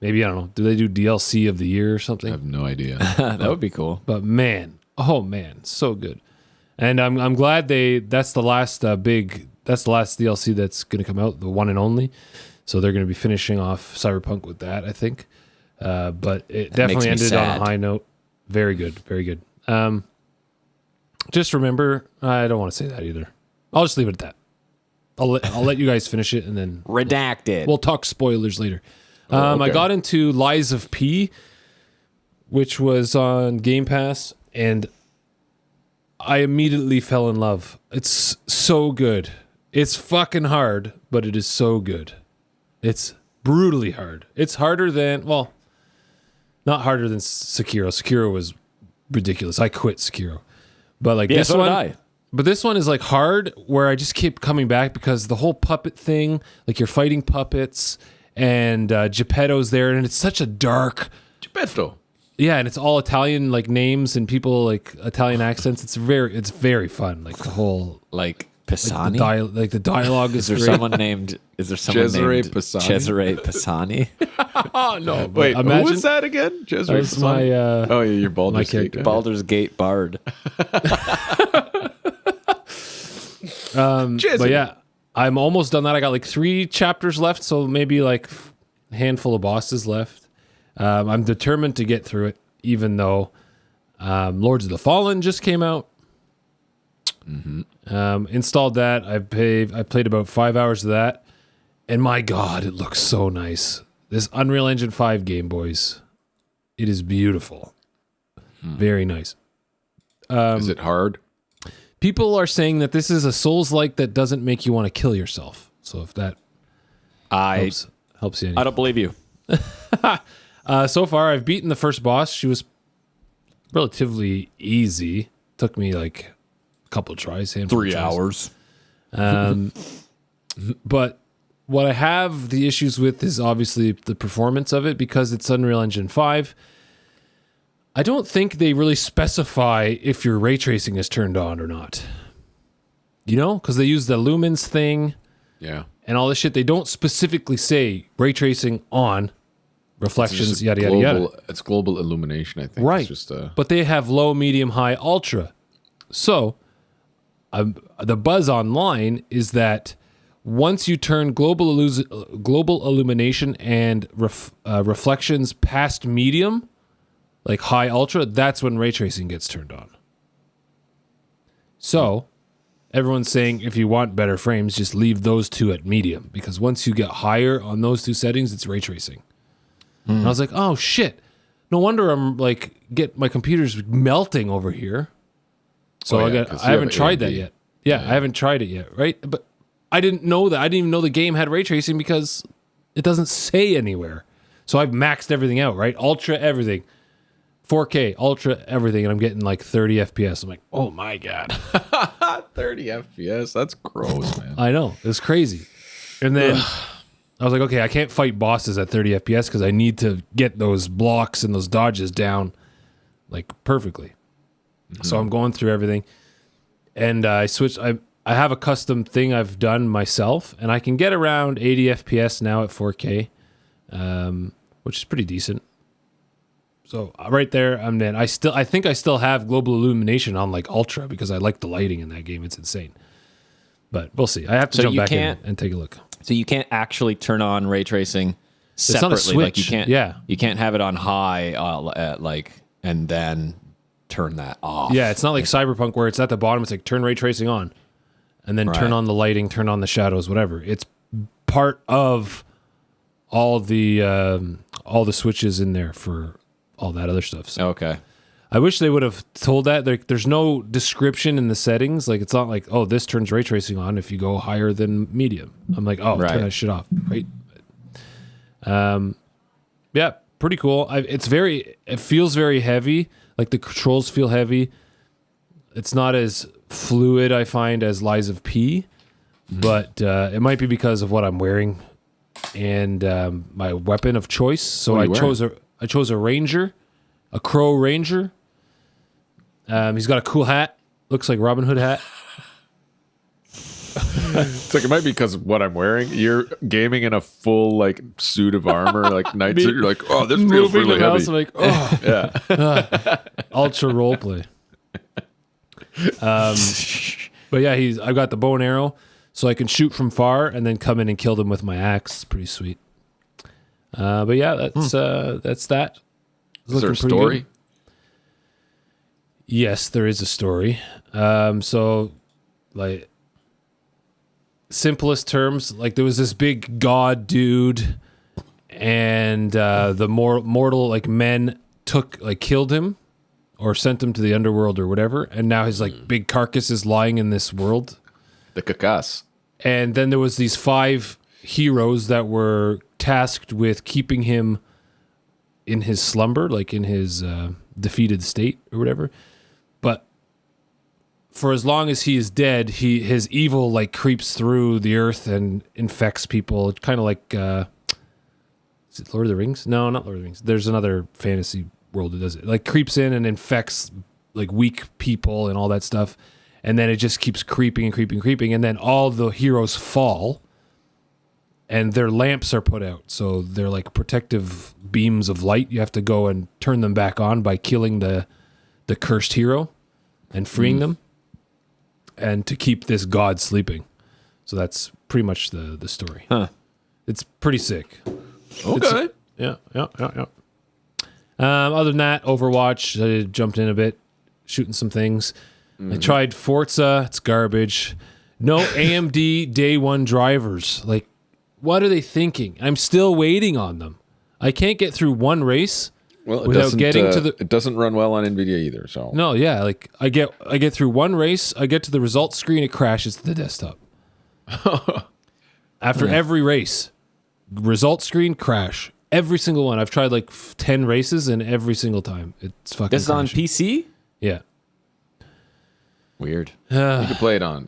Speaker 3: Maybe, I don't know. Do they do DLC of the year or
Speaker 1: I
Speaker 3: something?
Speaker 1: have no idea.
Speaker 2: That would be cool.
Speaker 3: But man, oh man, so good. And I'm glad that's the last DLC that's going to come out, the one and only. So they're going to be finishing off Cyberpunk with that, I think. But it definitely
Speaker 2: me
Speaker 3: ended on
Speaker 2: sad.
Speaker 3: a high note. Very good, very good. Just remember, I don't want to say that either. I'll just leave it at that. I'll let you guys finish it, and then
Speaker 2: Redacted.
Speaker 3: we'll talk spoilers later.
Speaker 1: okay.
Speaker 3: I got into Lies of P, which was on Game Pass, and I immediately fell in love. It's so good. It's fucking hard, but it is so good. It's brutally hard. It's harder than, well, not harder than Sekiro. Sekiro was ridiculous. I quit Sekiro. But like
Speaker 2: Yeah,
Speaker 3: this
Speaker 2: so did
Speaker 3: one,
Speaker 2: I.
Speaker 3: but this one is like hard where I just keep coming back because the whole puppet thing, like you're fighting puppets and Geppetto's there, and it's such a dark,
Speaker 1: Geppetto.
Speaker 3: yeah, and it's all Italian like names and people like Italian accents. It's very fun. Like the whole
Speaker 2: Like
Speaker 3: the
Speaker 2: Pisani?
Speaker 3: the dialogue is
Speaker 2: Is there
Speaker 3: great.
Speaker 2: someone named
Speaker 1: Cesare
Speaker 2: named
Speaker 1: Pisani?
Speaker 2: Cesare Pisani?
Speaker 3: Oh no! but
Speaker 1: Wait,
Speaker 3: imagine
Speaker 1: who was that again? Cesare
Speaker 3: That's
Speaker 1: Pisani?
Speaker 3: my
Speaker 1: oh, yeah, your Baldur's
Speaker 3: my
Speaker 1: Gate
Speaker 3: character.
Speaker 1: guy.
Speaker 2: Baldur's Gate Bard.
Speaker 1: Cesare.
Speaker 3: But yeah, I'm almost done that. I got like 3 chapters left, so maybe like a handful of bosses left. I'm determined to get through it, even though Lords of the Fallen just came out. Installed that. I played about 5 hours of that, and my God, it looks so nice. This Unreal Engine 5 game, boys, it is beautiful. Very nice.
Speaker 1: Is it hard?
Speaker 3: People are saying that this is a Souls-like that doesn't make you want to kill yourself. So if that
Speaker 2: I
Speaker 3: helps you, any.
Speaker 2: don't believe you.
Speaker 3: So far, I've beaten the first boss. She was relatively easy. Took me like a couple of tries. handful of
Speaker 2: 3
Speaker 3: tries.
Speaker 2: hours.
Speaker 3: But what I have the issues with is obviously the performance of it because it's Unreal Engine 5. I don't think they really specify if your ray tracing is turned on or not. You know, because they use the lumens thing
Speaker 1: Yeah.
Speaker 3: and all this shit. They don't specifically say ray tracing on, reflections,
Speaker 1: Just
Speaker 3: yada, yada, yada.
Speaker 1: It's global illumination, I think.
Speaker 3: Right.
Speaker 1: It's just
Speaker 3: But they have low, medium, high, ultra. So the buzz online is that once you turn global illumination and reflections past medium, like high ultra, that's when ray tracing gets turned on. So everyone's saying if you want better frames, just leave those two at medium, because once you get higher on those two settings, it's ray tracing. And I was like, oh shit. No wonder I'm like my computer's melting over here. So I haven't tried that yet. Yeah, I haven't tried it yet, right? But I didn't know that. I didn't even know the game had ray tracing because it doesn't say anywhere. So I've maxed everything out, right? Ultra everything. 4K, ultra everything, and I'm getting like 30 FPS. I'm like, oh my God.
Speaker 1: 30 FPS? That's gross, man.
Speaker 3: I know. It's crazy. And then I was like, okay, I can't fight bosses at 30 FPS because I need to get those blocks and those dodges down like perfectly. Mm-hmm. So I'm going through everything. And I switched. I have a custom thing I've done myself, and I can get around 80 FPS now at 4K, which is pretty decent. So right there, I'm in. I think I still have global illumination on like ultra because I like the lighting in that game. It's insane. But we'll see. I have to jump back in and take a look.
Speaker 2: So you can't actually turn on ray tracing separately.
Speaker 3: It's not a switch.
Speaker 2: Like you can't.
Speaker 3: Yeah.
Speaker 2: You can't have it on high at like and then turn that off.
Speaker 3: Yeah, it's not like Cyberpunk where it's at the bottom. It's like turn ray tracing on, and then turn on the lighting, turn on the shadows, whatever. It's part of all the switches in there for all that other stuff. So
Speaker 2: Okay.
Speaker 3: I wish they would have told that. There's no description in the settings. Like it's not like, oh, this turns ray tracing on if you go higher than medium. I'm like, oh, turn that shit off, right? Yeah, pretty cool. It feels very heavy. Like the controls feel heavy. It's not as fluid, I find, as Lies of P, but it might be because of what I'm wearing and my weapon of choice. So I chose a ranger, a crow ranger. He's got a cool hat. Looks like Robin Hood hat.
Speaker 1: It's like it might be because of what I'm wearing. You're gaming in a full like suit of armor, like night suit. You're like, oh, this feels really heavy.
Speaker 3: I'm like, oh, yeah, ultra roleplay. But yeah, I've got the bow and arrow, so I can shoot from far and then come in and kill them with my axe. It's pretty sweet. But yeah, that's that.
Speaker 1: Is there a story?
Speaker 3: Good. Yes, there is a story. So like simplest terms, like there was this big god dude, and the mortal like men killed him or sent him to the underworld or whatever, and now his like big carcass is lying in this world.
Speaker 1: The Kakas.
Speaker 3: And then there was these 5 heroes that were tasked with keeping him in his slumber, like in his defeated state or whatever. But for as long as he is dead, his evil like creeps through the earth and infects people. It's kind of like is it Lord of the Rings? No, not Lord of the Rings. There's another fantasy world that does it. Like creeps in and infects like weak people and all that stuff. And then it just keeps creeping and creeping and creeping. And then all the heroes fall and their lamps are put out. So they're like protective beams of light. You have to go and turn them back on by killing the cursed hero and freeing them, and to keep this god sleeping. So that's pretty much the story.
Speaker 2: Huh.
Speaker 3: It's pretty sick.
Speaker 1: Okay.
Speaker 3: Yeah. Other than that, Overwatch, I jumped in a bit, shooting some things. I tried Forza. It's garbage. No AMD day one drivers. Like, what are they thinking? I'm still waiting on them. I can't get through one race without getting to the.
Speaker 1: It doesn't run well on NVIDIA either. So
Speaker 3: no, yeah, like I get through one race. I get to the results screen. It crashes to the desktop. After every race, result screen crash. Every single one. I've tried like 10 races, and every single time it's fucking.
Speaker 2: This is on
Speaker 3: crashing.
Speaker 2: PC?
Speaker 3: Yeah.
Speaker 2: Weird.
Speaker 1: you could play it on.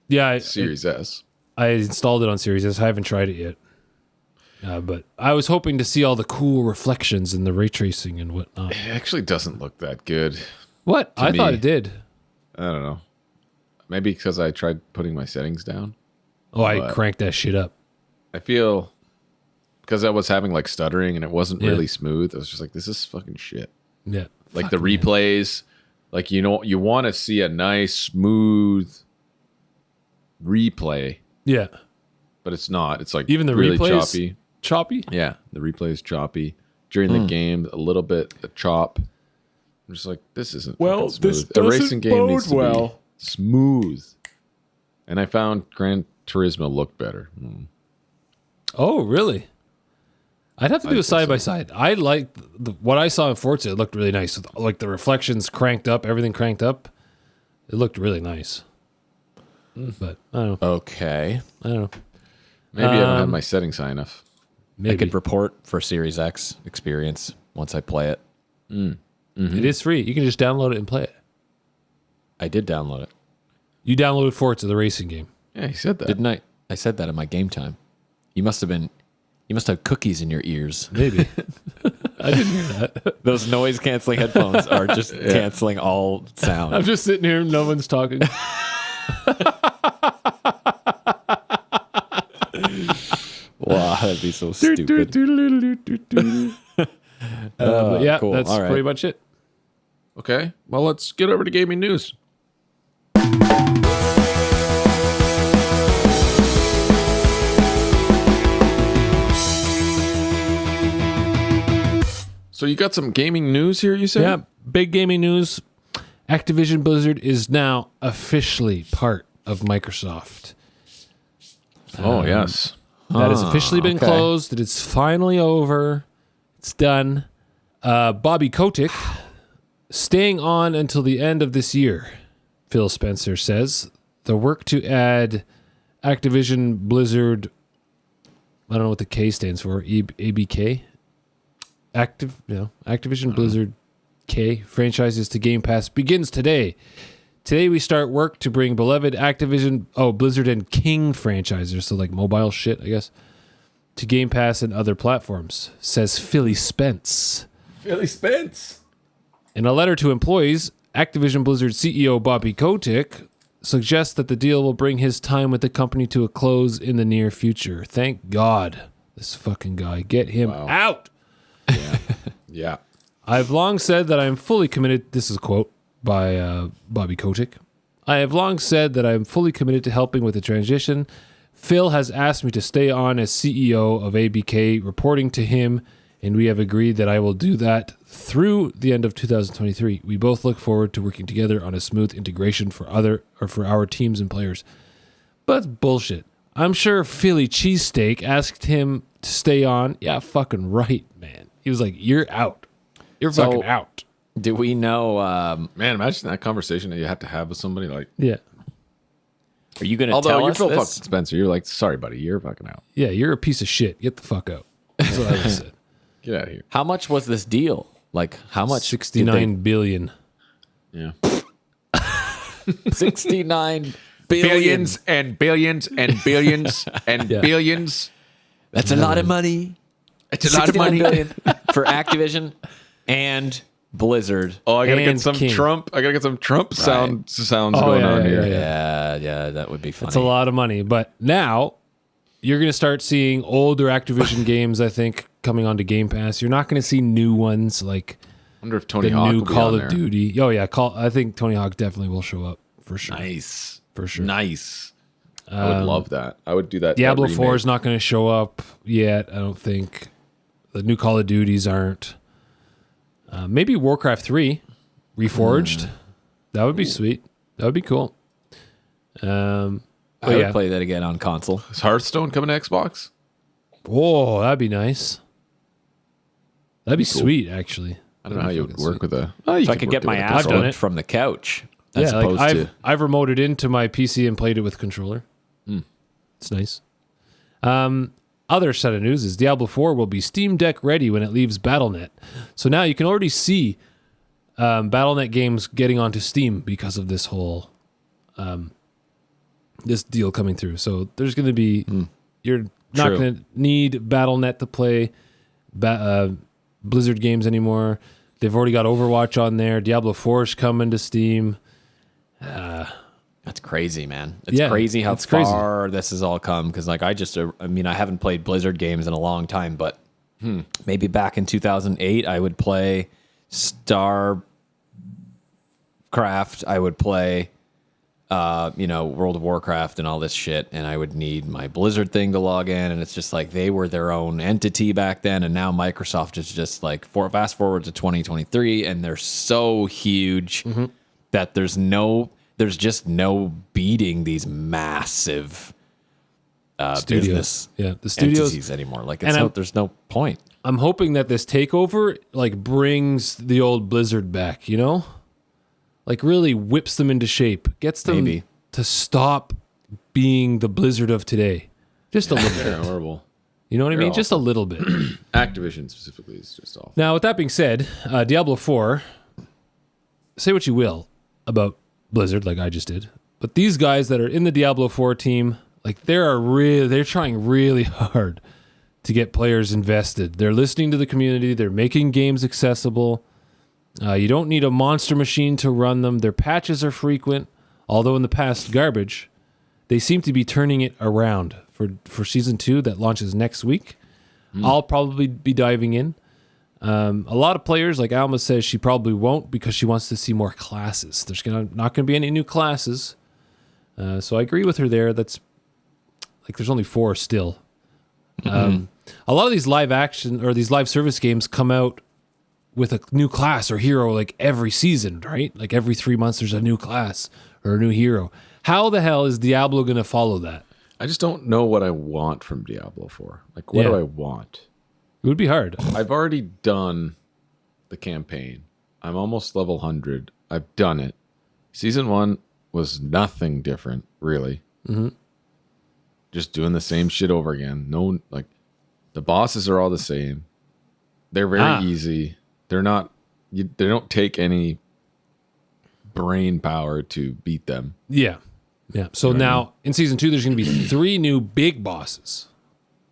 Speaker 3: Yeah,
Speaker 1: Series S.
Speaker 3: I installed it on Series S. I haven't tried it yet. But I was hoping to see all the cool reflections and the ray tracing and whatnot.
Speaker 1: It actually doesn't look that good.
Speaker 3: What? I
Speaker 1: me.
Speaker 3: thought it did.
Speaker 1: I don't know. Maybe because I tried putting my settings down.
Speaker 3: Oh, I cranked that shit up.
Speaker 1: I feel because I was having like stuttering and it wasn't really smooth. I was just like, this is fucking shit.
Speaker 3: Yeah.
Speaker 1: Like the replays, like you want to see a nice smooth replay.
Speaker 3: Yeah.
Speaker 1: But it's not. It's like
Speaker 3: even the
Speaker 1: really
Speaker 3: replay
Speaker 1: choppy.
Speaker 3: Choppy?
Speaker 1: Yeah, the replay is choppy. during the game, a little bit a chop. I'm just like, this isn't
Speaker 2: Well,
Speaker 1: fucking
Speaker 2: this
Speaker 1: smooth. A
Speaker 2: doesn't
Speaker 1: racing game needs to
Speaker 2: bode well.
Speaker 1: be smooth. And I found Gran Turismo looked better.
Speaker 3: Oh, really? I'd have to do a
Speaker 1: think
Speaker 3: side by
Speaker 1: so.
Speaker 3: side. I like what I saw in Forza. It looked really nice. With, like the reflections cranked up, everything cranked up. It looked really nice. But I don't know.
Speaker 2: Okay.
Speaker 3: I don't know.
Speaker 1: Maybe I haven't had my settings high enough.
Speaker 3: Maybe
Speaker 2: I could report for Series X experience once I play it.
Speaker 3: It is free. You can just download it and play it.
Speaker 2: I did download it.
Speaker 3: You downloaded Forza, the racing game.
Speaker 1: Yeah, he said that.
Speaker 2: Didn't I? I said that in my game time. You must have cookies in your ears.
Speaker 3: Maybe. I didn't hear that.
Speaker 2: Those noise canceling headphones are just canceling all sound.
Speaker 3: I'm just sitting here. No one's talking.
Speaker 2: Wow, that'd be so stupid.
Speaker 3: But yeah,
Speaker 2: cool.
Speaker 3: that's
Speaker 2: All right.
Speaker 3: pretty much it.
Speaker 1: Okay, well, let's get over to gaming news. So you got some gaming news here, you said?
Speaker 3: Yeah, big gaming news. Activision Blizzard is now officially part of Microsoft.
Speaker 1: Oh, yes.
Speaker 3: That has officially been
Speaker 2: okay.
Speaker 3: closed. It is finally over. It's done. Bobby Kotick staying on until the end of this year, Phil Spencer says. The work to add Activision Blizzard, I don't know what the K stands for, ABK? Activision Blizzard K franchises to Game Pass begins today. Today we start work to bring beloved Activision, Blizzard and King franchises, so like mobile shit, I guess, to Game Pass and other platforms, says Philly Spence.
Speaker 1: Philly Spence.
Speaker 3: In a letter to employees, Activision Blizzard CEO Bobby Kotick suggests that the deal will bring his time with the company to a close in the near future. Thank God. This fucking guy. Get him out.
Speaker 1: Yeah.
Speaker 3: I've long said that I'm fully committed. This is a quote by Bobby Kotick. I have long said that I'm fully committed to helping with the transition. Phil has asked me to stay on as CEO of ABK, reporting to him, and we have agreed that I will do that through the end of 2023. We both look forward to working together on a smooth integration for our teams and players. But it's bullshit. I'm sure Philly Cheesesteak asked him to stay on. Yeah, fucking right, man. He was like, "You're out. You're
Speaker 2: So-
Speaker 3: fucking out."
Speaker 2: Do we know?
Speaker 1: Man, imagine that conversation that you have to have with somebody like.
Speaker 3: Yeah.
Speaker 2: Are you going to
Speaker 1: Although
Speaker 2: tell
Speaker 1: you're
Speaker 2: us
Speaker 1: Phil
Speaker 2: this?
Speaker 1: fucking Spencer, you're like, sorry, buddy, you're fucking out.
Speaker 3: Yeah, you're a piece of shit. Get the fuck out. That's what I would have said.
Speaker 1: Get out of here.
Speaker 2: How much was this deal? Like, how much?
Speaker 3: 69 billion.
Speaker 1: Yeah.
Speaker 2: 69 billion.
Speaker 1: Billions and billions and billions and
Speaker 3: Yeah.
Speaker 1: billions.
Speaker 2: That's a lot of money.
Speaker 1: It's a lot of
Speaker 2: 69
Speaker 1: money.
Speaker 2: billion for Activision and Blizzard.
Speaker 1: Oh, I gotta
Speaker 3: And
Speaker 1: get some
Speaker 3: King.
Speaker 1: Trump. I gotta get some Trump sounds going
Speaker 3: yeah,
Speaker 1: on
Speaker 3: yeah,
Speaker 1: here.
Speaker 3: yeah.
Speaker 2: Yeah, that would be funny.
Speaker 3: It's a lot of money. But now you're going to start seeing older Activision games, I think, coming onto Game Pass. You're not going to see new ones like
Speaker 1: I wonder if Tony
Speaker 3: the
Speaker 1: Hawk
Speaker 3: new
Speaker 1: will be
Speaker 3: Call
Speaker 1: on
Speaker 3: of
Speaker 1: there.
Speaker 3: Duty. Oh, yeah. I think Tony Hawk definitely will show up for sure.
Speaker 1: Nice.
Speaker 3: For sure.
Speaker 1: Nice. I would love that. I would do that.
Speaker 3: Diablo
Speaker 1: that
Speaker 3: 4 is
Speaker 1: remake.
Speaker 3: not going to show up yet, I don't think. The new Call of Duties aren't. Maybe Warcraft 3 Reforged. That would be sweet. That would be cool.
Speaker 2: I
Speaker 3: But
Speaker 2: would
Speaker 3: yeah.
Speaker 2: play that again on console.
Speaker 1: Is Hearthstone coming to Xbox?
Speaker 3: Whoa, that'd be nice. That'd be sweet, actually.
Speaker 1: I don't know how you would
Speaker 3: Fucking
Speaker 1: work
Speaker 3: sweet.
Speaker 1: with a.
Speaker 2: So I could get my ass
Speaker 3: I've done
Speaker 2: whipped
Speaker 3: it.
Speaker 2: from the couch as
Speaker 3: Yeah, like
Speaker 2: opposed to.
Speaker 3: I've remoted into my PC and played it with controller. It's nice. Other set of news is Diablo 4 will be Steam Deck ready when it leaves Battle.net. So now you can already see Battle.net games getting onto Steam because of this whole this deal coming through. So there's going to be you're not
Speaker 2: True.
Speaker 3: going to need Battle.net to play Blizzard games anymore. They've already got Overwatch on there. Diablo 4 is coming to Steam.
Speaker 2: That's crazy, man. It's
Speaker 3: Yeah,
Speaker 2: crazy how
Speaker 3: it's crazy.
Speaker 2: far this has all come. Because, like, I haven't played Blizzard games in a long time, but maybe back in 2008, I would play StarCraft. I would play World of Warcraft and all this shit, and I would need my Blizzard thing to log in, and it's just like they were their own entity back then, and now Microsoft is just like fast forward to 2023, and they're so huge that there's just no beating these massive business
Speaker 3: the studios
Speaker 2: entities anymore. Like there's no point.
Speaker 3: I'm hoping that this takeover like brings the old Blizzard back, like really whips them into shape, gets them to stop being the Blizzard of today. Just a little bit.
Speaker 1: They're horrible.
Speaker 3: You know what I mean?
Speaker 1: awful.
Speaker 3: Just a little bit.
Speaker 1: Activision specifically is just awful.
Speaker 3: Now, with that being said, Diablo 4, say what you will about Blizzard, like I just did, but these guys that are in the Diablo 4 team, like they're trying really hard to get players invested. They're listening to the community. They're making games accessible. You don't need a monster machine to run them. Their patches are frequent, although in the past garbage. They seem to be turning it around for Season 2 that launches next week. I'll probably be diving in. A lot of players, like Alma says, she probably won't because she wants to see more classes. There's not going to be any new classes. So I agree with her there. That's like there's only 4 still. A lot of these live action or these live service games come out with a new class or hero like every season, right? Like every 3 months there's a new class or a new hero. How the hell is Diablo going to follow that?
Speaker 1: I just don't know what I want from Diablo 4. Like, what do I want?
Speaker 3: It would be hard.
Speaker 1: I've already done the campaign. I'm almost level 100. I've done it. Season 1 was nothing different, really. Just doing the same shit over again. No, like, the bosses are all the same. They're very easy. They're not, they don't take any brain power to beat them.
Speaker 3: Yeah. So now in Season 2, there's going to be 3 new big bosses.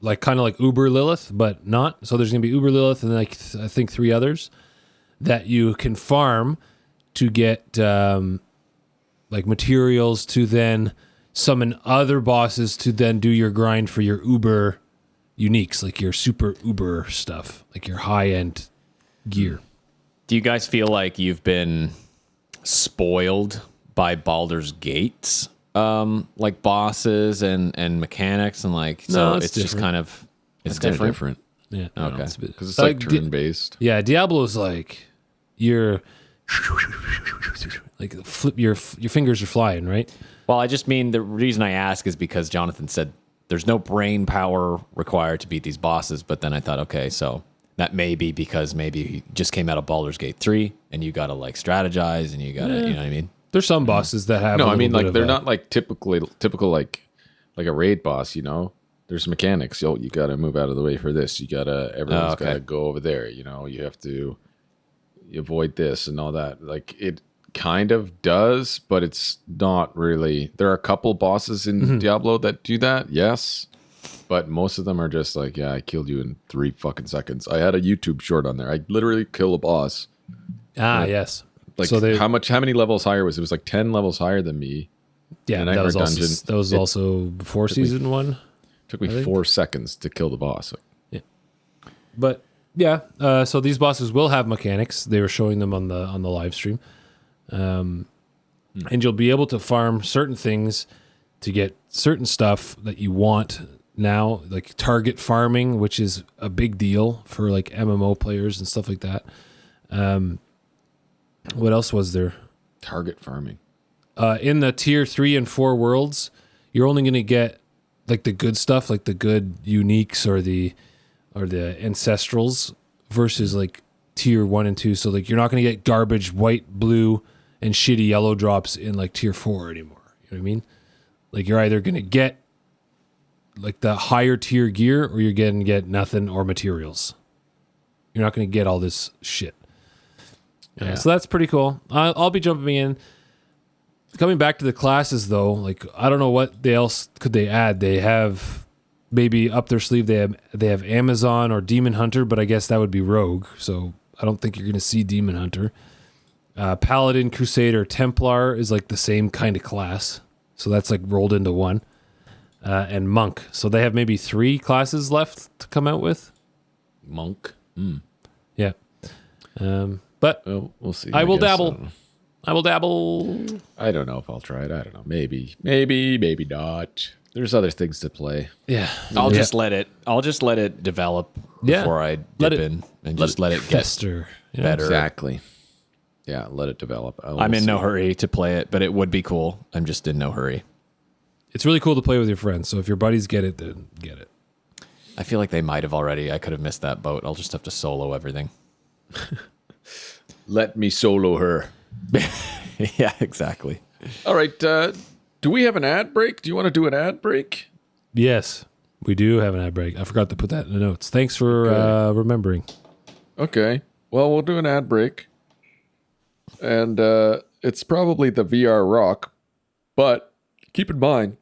Speaker 3: Like kind of like Uber Lilith, but not. So there's going to be Uber Lilith and like I think 3 others that you can farm to get like materials to then summon other bosses to then do your grind for your Uber uniques, like your super Uber stuff, like your high-end gear.
Speaker 2: Do you guys feel like you've been spoiled by Baldur's Gate's like bosses and mechanics and like so
Speaker 3: No,
Speaker 2: it's just kind of
Speaker 1: It's kind of different.
Speaker 3: Yeah.
Speaker 2: Okay.
Speaker 1: Because it's like turn-based.
Speaker 3: Yeah, Diablo's like you're like your fingers are flying, right?
Speaker 2: Well, I just mean the reason I ask is because Jonathan said there's no brain power required to beat these bosses, but then I thought, okay, so that may be because maybe he just came out of Baldur's Gate 3 and you got to like strategize and you got to, you know what I mean?
Speaker 3: There's some bosses that have
Speaker 1: No,
Speaker 3: a
Speaker 1: I mean,
Speaker 3: little bit
Speaker 1: like,
Speaker 3: of
Speaker 1: they're
Speaker 3: a-
Speaker 1: not like typical like a raid boss, There's mechanics. You got to move out of the way for this. Everyone's
Speaker 2: okay.
Speaker 1: got to go over there. You have to avoid this and all that. Like, it kind of does, but it's not really. There are a couple bosses in Diablo that do that, yes. But most of them are just like, yeah, I killed you in 3 fucking seconds. I had a YouTube short on there. I literally kill a boss.
Speaker 3: yes.
Speaker 1: Like,
Speaker 3: So
Speaker 1: how many levels higher was it? It was like 10 levels higher than me.
Speaker 3: Yeah,
Speaker 1: the
Speaker 3: that
Speaker 1: Nightmare
Speaker 3: was also
Speaker 1: Dungeon,
Speaker 3: that was also before Season 1.
Speaker 1: Took me 4 seconds to kill the boss.
Speaker 3: But yeah, so these bosses will have mechanics. They were showing them on the live stream, and you'll be able to farm certain things to get certain stuff that you want now, like target farming, which is a big deal for like MMO players and stuff like that. What else was there?
Speaker 1: Target farming.
Speaker 3: In the tier 3 and 4 worlds, you're only going to get like the good stuff, like the good uniques or the ancestrals versus like tier 1 and 2. So like you're not going to get garbage white, blue, and shitty yellow drops in like tier 4 anymore. You know what I mean? Like you're either going to get like the higher tier gear or you're going to get nothing or materials. You're not going to get all this shit.
Speaker 1: Yeah.
Speaker 3: So that's pretty cool. I'll be jumping in. Coming back to the classes though, like I don't know what else could they add. They have maybe up their sleeve they have Amazon or Demon Hunter, but I guess that would be Rogue. So I don't think you're going to see Demon Hunter. Paladin, Crusader, Templar is like the same kind of class. So that's like rolled into one. And Monk. So they have maybe 3 classes left to come out with.
Speaker 1: Monk.
Speaker 3: Yeah. But
Speaker 1: Well, we'll see.
Speaker 3: I will
Speaker 1: guess.
Speaker 3: dabble.
Speaker 1: don't know.
Speaker 3: I will dabble.
Speaker 1: I don't know if I'll try it. I don't know. Maybe not. There's other things to play.
Speaker 3: Yeah.
Speaker 2: I'll just let it develop before I dip in and just let it get
Speaker 3: fester.
Speaker 2: better.
Speaker 1: Exactly. Yeah, let it develop.
Speaker 2: I'm in no hurry to play it, but it would be cool. I'm just in no hurry.
Speaker 3: It's really cool to play with your friends. So if your buddies get it, then get it.
Speaker 2: I feel like they might have already. I could have missed that boat. I'll just have to solo everything.
Speaker 1: Let me solo her.
Speaker 2: Yeah, exactly.
Speaker 1: All right. Do we have an ad break? Do you want to do an ad break?
Speaker 3: Yes, we do have an ad break. I forgot to put that in the notes. Thanks for remembering.
Speaker 1: Okay. Well, we'll do an ad break. And it's probably the VR Rock. But keep in mind,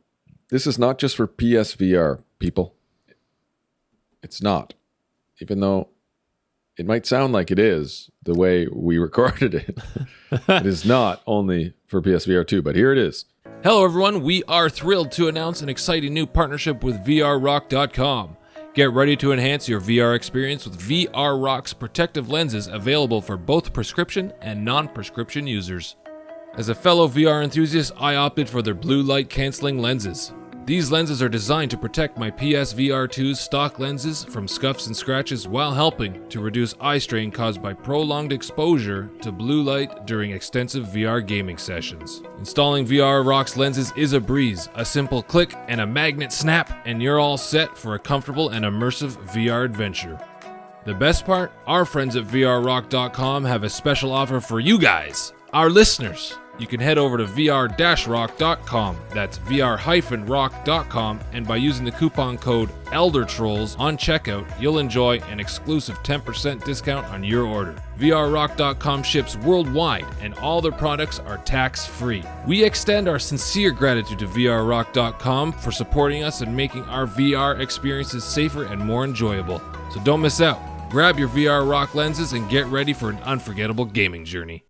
Speaker 1: this is not just for PSVR, people. It's not. Even though it might sound like it is the way we recorded it. It is not only for PSVR 2, but here it is.
Speaker 3: Hello, everyone. We are thrilled to announce an exciting new partnership with VRRock.com. Get ready to enhance your VR experience with VR Rock's protective lenses available for both prescription and non-prescription users. As a fellow VR enthusiast, I opted for their blue light canceling lenses. These lenses are designed to protect my PSVR 2's stock lenses from scuffs and scratches while helping to reduce eye strain caused by prolonged exposure to blue light during extensive VR gaming sessions. Installing VR Rock's lenses is a breeze, a simple click and a magnet snap, and you're all set for a comfortable and immersive VR adventure. The best part, our friends at VRRock.com have a special offer for you guys, our listeners. You can head over to VR-Rock.com, that's VR-Rock.com, and by using the coupon code ELDERTROLLS on checkout, you'll enjoy an exclusive 10% discount on your order. VR-Rock.com ships worldwide, and all their products are tax-free. We extend our sincere gratitude to VR-Rock.com for supporting us and making our VR experiences safer and more enjoyable. So don't miss out. Grab your VR Rock lenses and get ready for an unforgettable gaming journey.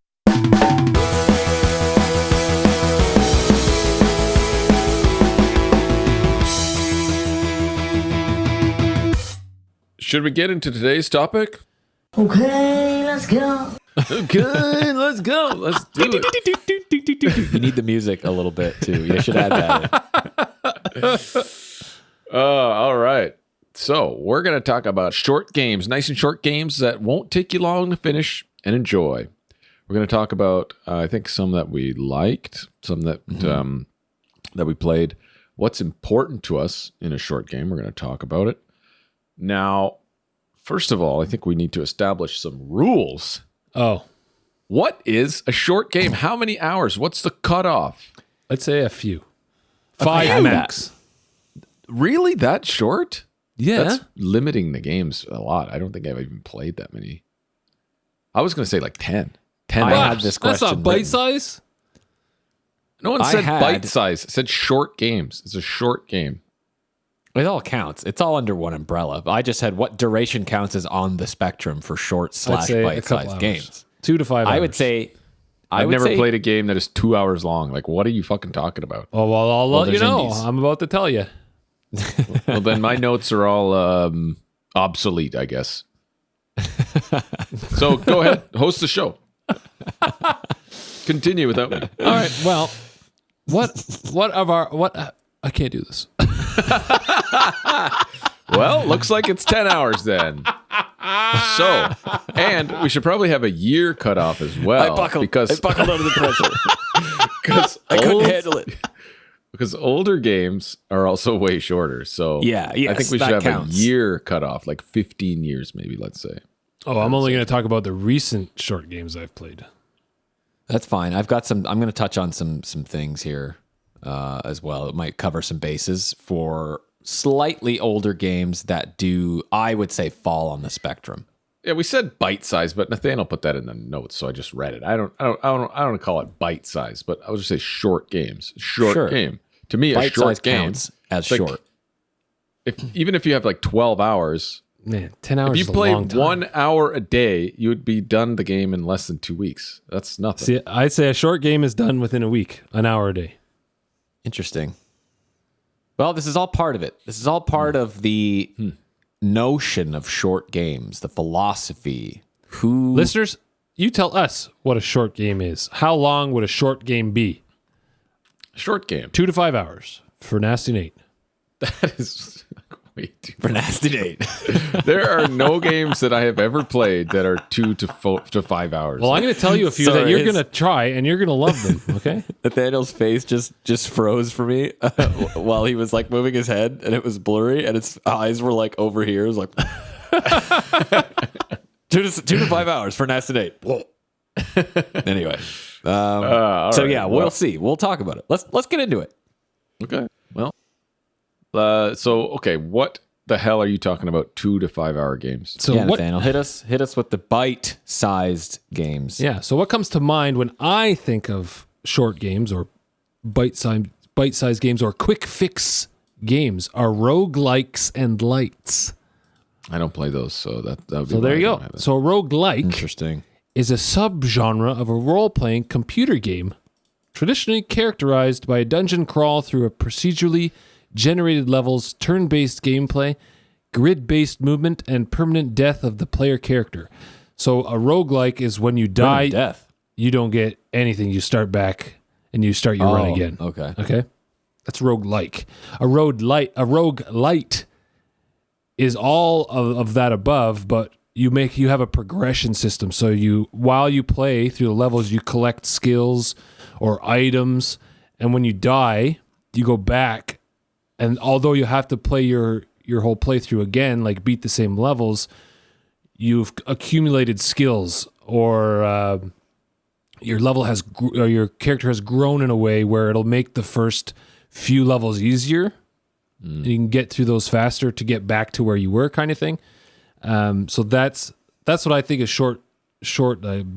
Speaker 1: Should we get into today's topic?
Speaker 4: Okay, let's go.
Speaker 1: Okay, let's go. Let's do it.
Speaker 2: You need the music a little bit too. You should add that.
Speaker 1: All right. So we're going to talk about short games, nice and short games that won't take you long to finish and enjoy. We're going to talk about, I think, some that we liked, some that that we played. What's important to us in a short game? We're going to talk about it. Now, first of all, I think we need to establish some rules.
Speaker 3: Oh,
Speaker 1: What is a short game? How many hours? What's the cutoff?
Speaker 3: let's say a few. 5
Speaker 2: few.
Speaker 3: max.
Speaker 1: Really? That short?
Speaker 3: Yeah.
Speaker 1: That's limiting the games a lot. I don't think I've even played that many. I was going to say like 10. 10
Speaker 2: I
Speaker 1: hours.
Speaker 2: had this
Speaker 3: That's
Speaker 2: question.
Speaker 3: not bite
Speaker 2: written.
Speaker 3: size?
Speaker 1: No one
Speaker 2: I
Speaker 1: said
Speaker 2: had-
Speaker 1: bite size. It said short games. It's a short game.
Speaker 2: It all counts. It's all under one umbrella. I just had what duration counts as on the spectrum for short
Speaker 3: I'd say a couple
Speaker 2: /bite-sized
Speaker 3: hours.
Speaker 2: games.
Speaker 3: 2 to 5 hours.
Speaker 2: I would say.
Speaker 1: I've never played a game that is 2 hours long. Like, what are you fucking talking about?
Speaker 3: Oh, well, I'll let you
Speaker 2: there's
Speaker 3: know.
Speaker 2: indies.
Speaker 3: I'm about to tell you.
Speaker 1: Well, then my notes are all obsolete, I guess. So go ahead, host the show. Continue without me.
Speaker 3: All right. Well, I can't do this.
Speaker 1: Well, looks like it's 10 hours then. So, and we should probably have a year cutoff as well. because
Speaker 2: I buckled under the pressure.
Speaker 1: because
Speaker 2: I couldn't handle it.
Speaker 1: Because older games are also way shorter. So
Speaker 2: Yeah,
Speaker 1: I
Speaker 2: yes,
Speaker 1: think we should
Speaker 2: that
Speaker 1: have
Speaker 2: counts.
Speaker 1: a year cutoff, like 15 years maybe, let's say.
Speaker 3: Oh, I'm only going to talk about the recent short games I've played.
Speaker 2: That's fine. I've got some. I'm going to touch on some things here as well. It might cover some bases for slightly older games that do, I would say, fall on the spectrum.
Speaker 1: Yeah, we said bite size, but Nathaniel put that in the notes, so I just read it. I don't call it bite size, but I would just say short games. Short
Speaker 2: Sure.
Speaker 1: game. To me, a
Speaker 2: Bite
Speaker 1: short
Speaker 2: size
Speaker 1: game
Speaker 2: counts as
Speaker 1: it's like-
Speaker 2: short.
Speaker 1: even if you have like 12 hours,
Speaker 3: Man, 10 hours
Speaker 1: if you
Speaker 3: is a long
Speaker 1: played
Speaker 3: time.
Speaker 1: 1 hour a day, you would be done the game in less than 2 weeks. That's nothing.
Speaker 3: See, I'd say a short game is done within a week, an hour a day.
Speaker 2: Interesting. Well, this is all part of it. This is all part of the notion of short games, the philosophy.
Speaker 3: Listeners, You tell us what a short game is. How long would a short game be?
Speaker 1: Short game.
Speaker 3: 2 to 5 hours for Nasty Nate.
Speaker 1: That is way too.
Speaker 2: For Nasty Nate.
Speaker 1: There are no games that I have ever played that are 2 to 5 hours.
Speaker 3: Well, I'm going to tell you a few that
Speaker 2: Sorry,
Speaker 3: you're
Speaker 2: his-
Speaker 3: going to try, and you're going to love them, okay?
Speaker 2: Nathaniel's face just froze for me while he was like moving his head, and it was blurry, and its eyes were like over here. It was like 2 to 5 hours for Nasty Nate. Anyway,
Speaker 1: all
Speaker 2: so
Speaker 1: right,
Speaker 2: yeah, we'll see. We'll talk about it. Let's get into it.
Speaker 1: Okay. Well, okay. What the hell are you talking about? 2 to 5 hour games.
Speaker 3: So
Speaker 2: Yeah,
Speaker 3: what?
Speaker 2: Nathaniel, hit us with the bite-sized games.
Speaker 3: Yeah. So what comes to mind when I think of short games or bite-sized games or quick fix games are roguelikes and lights.
Speaker 1: I don't play those, so that would be.
Speaker 3: So there
Speaker 1: why
Speaker 3: you
Speaker 1: I
Speaker 3: go.
Speaker 1: don't have it.
Speaker 3: So a roguelike
Speaker 2: Interesting.
Speaker 3: is a subgenre of a role-playing computer game traditionally characterized by a dungeon crawl through a procedurally generated levels, turn-based gameplay, grid-based movement, and permanent death of the player character. So a roguelike is when you die,
Speaker 2: Death.
Speaker 3: you don't get anything. You start back and you start your run again.
Speaker 2: Okay.
Speaker 3: Okay? That's roguelike. A roguelite is all of that above, but you have a progression system. So while you play through the levels, you collect skills or items, and when you die, you go back, and although you have to play your whole playthrough again, like beat the same levels, you've accumulated skills, or your level or your character has grown in a way where it'll make the first few levels easier. You can get through those faster to get back to where you were, kind of thing. So that's what I think is short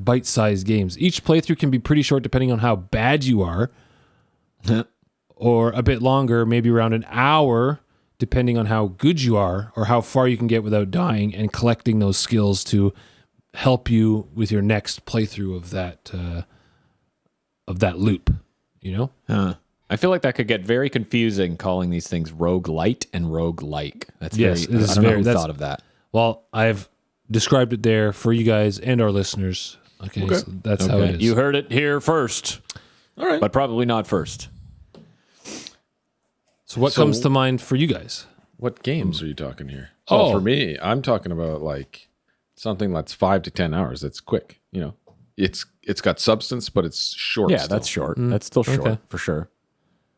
Speaker 3: bite-sized games. Each playthrough can be pretty short depending on how bad you are, or a bit longer, maybe around an hour, depending on how good you are or how far you can get without dying and collecting those skills to help you with your next playthrough of that loop. You know?
Speaker 2: Huh. I feel like that could get very confusing calling these things roguelite and roguelike. That's
Speaker 3: Yes,
Speaker 2: very,
Speaker 3: it is
Speaker 2: I don't know
Speaker 3: very-
Speaker 2: who
Speaker 3: that's-
Speaker 2: thought of that.
Speaker 3: Well, I've described it there for you guys and our listeners. Okay. So that's how it is.
Speaker 2: You heard it here first,
Speaker 1: All right.
Speaker 2: but probably not first.
Speaker 3: So what comes to mind for you guys?
Speaker 1: What games are you talking here?
Speaker 3: Oh.
Speaker 1: For me, I'm talking about like something that's 5 to 10 hours. That's quick. You know, it's got substance, but it's short.
Speaker 2: Yeah,
Speaker 1: still.
Speaker 2: that's short. That's still short
Speaker 3: Okay.
Speaker 2: for sure.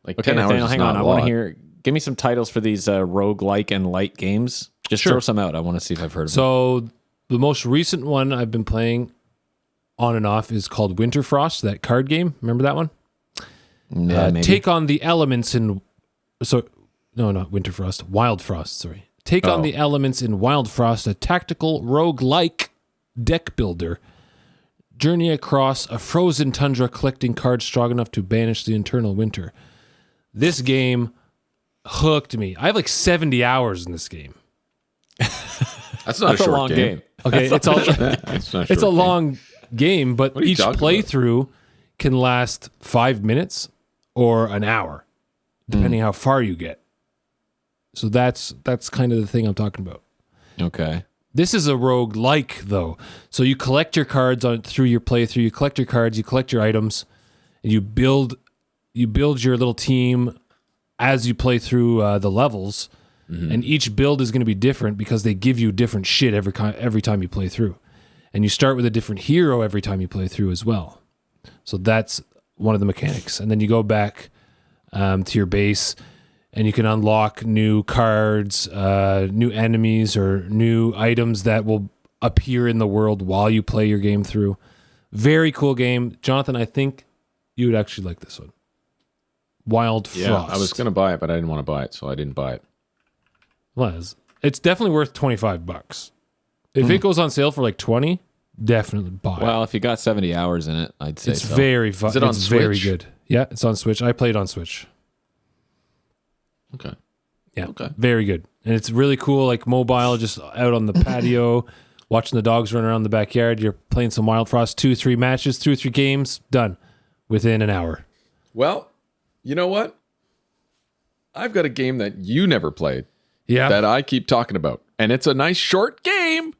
Speaker 1: Like
Speaker 2: Okay,
Speaker 1: 10 hours.
Speaker 2: Nathaniel,
Speaker 1: is
Speaker 2: hang
Speaker 1: not
Speaker 2: on.
Speaker 1: a
Speaker 2: I want to
Speaker 1: lot.
Speaker 2: hear. Give me some titles for these roguelike and light games. Just
Speaker 3: Sure.
Speaker 2: throw some out. I want to see if I've heard of them.
Speaker 3: So the most recent one I've been playing on and off is called Winterfrost, that card game. Remember that one?
Speaker 2: Yeah, maybe.
Speaker 3: Take on the elements in... No, not Winterfrost. Wildfrost, sorry. Take on the elements in Wildfrost, a tactical roguelike deck builder. Journey across a frozen tundra collecting cards strong enough to banish the eternal winter. This game hooked me. I have like 70 hours in this game.
Speaker 1: That's not
Speaker 2: That's
Speaker 1: a short
Speaker 2: long game.
Speaker 3: Okay, it's all...
Speaker 1: It's not a
Speaker 3: It's a
Speaker 1: short game.
Speaker 3: long game, but
Speaker 1: are you
Speaker 3: each
Speaker 1: talking about?
Speaker 3: playthrough can last 5 minutes or an hour, depending how far you get. So that's kind of the thing I'm talking about.
Speaker 2: Okay.
Speaker 3: This is a roguelike, though. So you collect your cards through your playthrough. You collect your cards, you collect your items, and you build your little team as you play through the levels. And each build is going to be different because they give you different shit every time you play through. And you start with a different hero every time you play through as well. So that's one of the mechanics. And then you go back to your base, and you can unlock new cards, new enemies, or new items that will appear in the world while you play your game through. Very cool game. Jonathan, I think you would actually like this one. Wild
Speaker 1: Yeah,
Speaker 3: Frost.
Speaker 1: I was going to buy it, but I didn't want to buy it, so I didn't buy it.
Speaker 3: It's definitely worth $25. If it goes on sale for like 20, definitely buy it.
Speaker 2: Well, if you got 70 hours in it, I'd say
Speaker 3: It's
Speaker 2: so.
Speaker 3: very fun.
Speaker 1: Is it on
Speaker 3: It's very
Speaker 1: Switch?
Speaker 3: good. Yeah, it's on Switch. I played on Switch.
Speaker 1: Okay.
Speaker 3: Yeah.
Speaker 1: Okay.
Speaker 3: Very good. And it's really cool, like mobile, just out on the patio, watching the dogs run around the backyard. You're playing some Wild Frost, 2-3 matches, 2-3 games, done within an hour.
Speaker 1: Well, you know what? I've got a game that you never played
Speaker 3: Yeah.
Speaker 1: that I keep talking about, and it's a nice short game.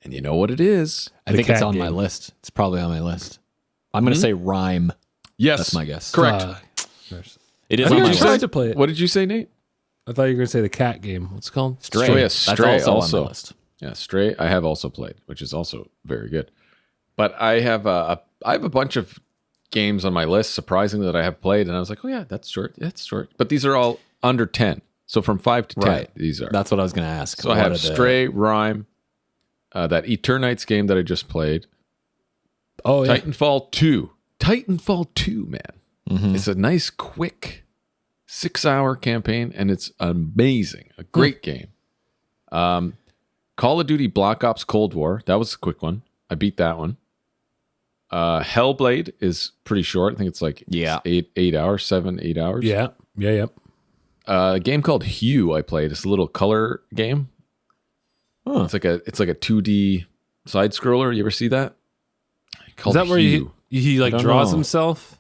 Speaker 1: And you know what it is?
Speaker 2: I think it's
Speaker 3: cat
Speaker 2: on my
Speaker 3: game.
Speaker 2: list. It's probably on my list. I'm going to say Rhyme.
Speaker 1: Yes.
Speaker 2: That's my guess.
Speaker 1: Correct.
Speaker 2: It is
Speaker 3: I
Speaker 2: on
Speaker 3: think
Speaker 2: my
Speaker 3: I
Speaker 2: list.
Speaker 3: tried to play it.
Speaker 1: What did you say, Nate?
Speaker 3: I thought you were going to say the cat game. What's it called?
Speaker 2: Stray.
Speaker 1: Stray,
Speaker 2: That's
Speaker 1: Stray
Speaker 2: also on my list.
Speaker 1: Yeah, Stray. I have also played, which is also very good. But I have a bunch of games on my list, surprisingly, that I have played, and I was like, oh yeah, that's short. That's short. But these are all under 10. So from 5 to 10,
Speaker 2: Right.
Speaker 1: these are.
Speaker 2: That's what I was going to ask.
Speaker 1: So I have Stray, Rhyme, that Eternites game that I just played,
Speaker 3: Oh, yeah.
Speaker 1: Titanfall 2. Titanfall 2, man.
Speaker 2: Mm-hmm.
Speaker 1: It's a nice, quick 6-hour campaign, and it's amazing. A great game. Call of Duty Black Ops Cold War. That was a quick one. I beat that one. Hellblade is pretty short. I think it's like 8 hours, 7-8 hours.
Speaker 3: Yeah.
Speaker 1: A game called Hue I played. It's a little color game.
Speaker 2: Huh.
Speaker 1: It's like a 2D side scroller. You ever see that?
Speaker 3: Is
Speaker 1: Called
Speaker 3: that where
Speaker 1: Hue.
Speaker 3: he like
Speaker 2: don't
Speaker 3: draws
Speaker 2: know.
Speaker 3: himself?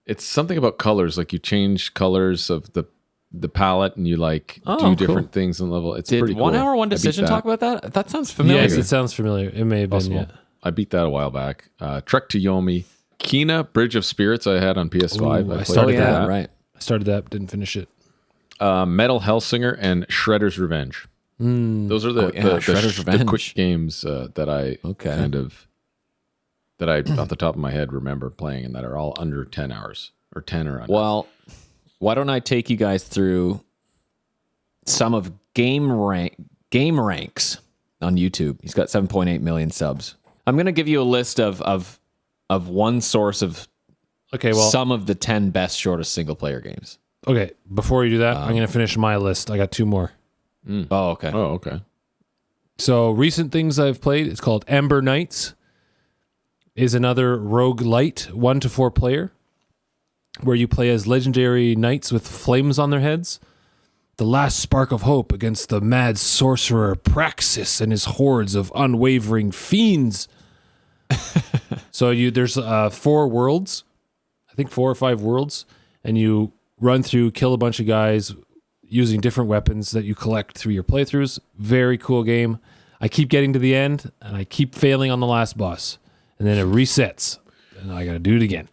Speaker 1: It's something about colors. Like you change colors of the palette, and you like
Speaker 2: Oh,
Speaker 1: do
Speaker 2: cool.
Speaker 1: different things in the level. It's
Speaker 2: Did
Speaker 1: pretty
Speaker 2: 1
Speaker 1: cool.
Speaker 2: Hour, One
Speaker 1: I beat
Speaker 2: Decision
Speaker 1: that.
Speaker 2: talk about that? That sounds familiar.
Speaker 3: Yes, it sounds familiar. It may have been,
Speaker 1: Possible.
Speaker 3: yeah.
Speaker 1: I beat that a while back. Trek to Yomi. Kina, Bridge of Spirits I had on PS5.
Speaker 3: Ooh, I
Speaker 1: played
Speaker 3: started
Speaker 1: that.
Speaker 3: that.
Speaker 2: right.
Speaker 3: I started that, didn't finish it.
Speaker 1: Metal Hellsinger and Shredder's Revenge. Those are the
Speaker 2: Shredder's
Speaker 1: the
Speaker 2: Revenge.
Speaker 1: quick games that I kind of that I off the top of my head remember playing, and that are all under 10 hours or 10 or under.
Speaker 2: Well, why don't I take you guys through some of Game Ranks on YouTube? He's got 7.8 million subs. I'm going to give you a list of one source of
Speaker 3: Okay, well,
Speaker 2: some of the 10 best shortest single player games.
Speaker 3: okay. Before you do that, I'm going to finish my list. I got 2 more.
Speaker 2: Oh, okay.
Speaker 1: Oh, okay.
Speaker 3: So recent things I've played. It's called Ember Knights. Is another roguelite 1 to 4 player, where you play as legendary knights with flames on their heads. The last spark of hope against the mad sorcerer Praxis and his hordes of unwavering fiends. So there's 4 worlds, I think 4 or 5 worlds, and you run through, kill a bunch of guys using different weapons that you collect through your playthroughs. Very cool game. I keep getting to the end, and I keep failing on the last boss, and then it resets, and I got to do it again.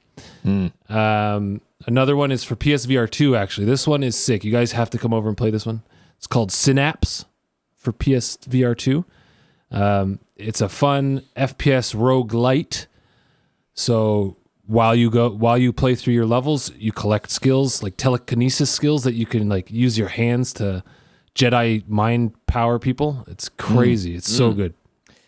Speaker 3: Another one is for PSVR 2, actually. This one is sick. You guys have to come over and play this one. It's called Synapse for PSVR 2. It's a fun FPS roguelite. So while you play through your levels, you collect skills, like telekinesis skills that you can like use your hands to Jedi mind power people. It's crazy. It's so good.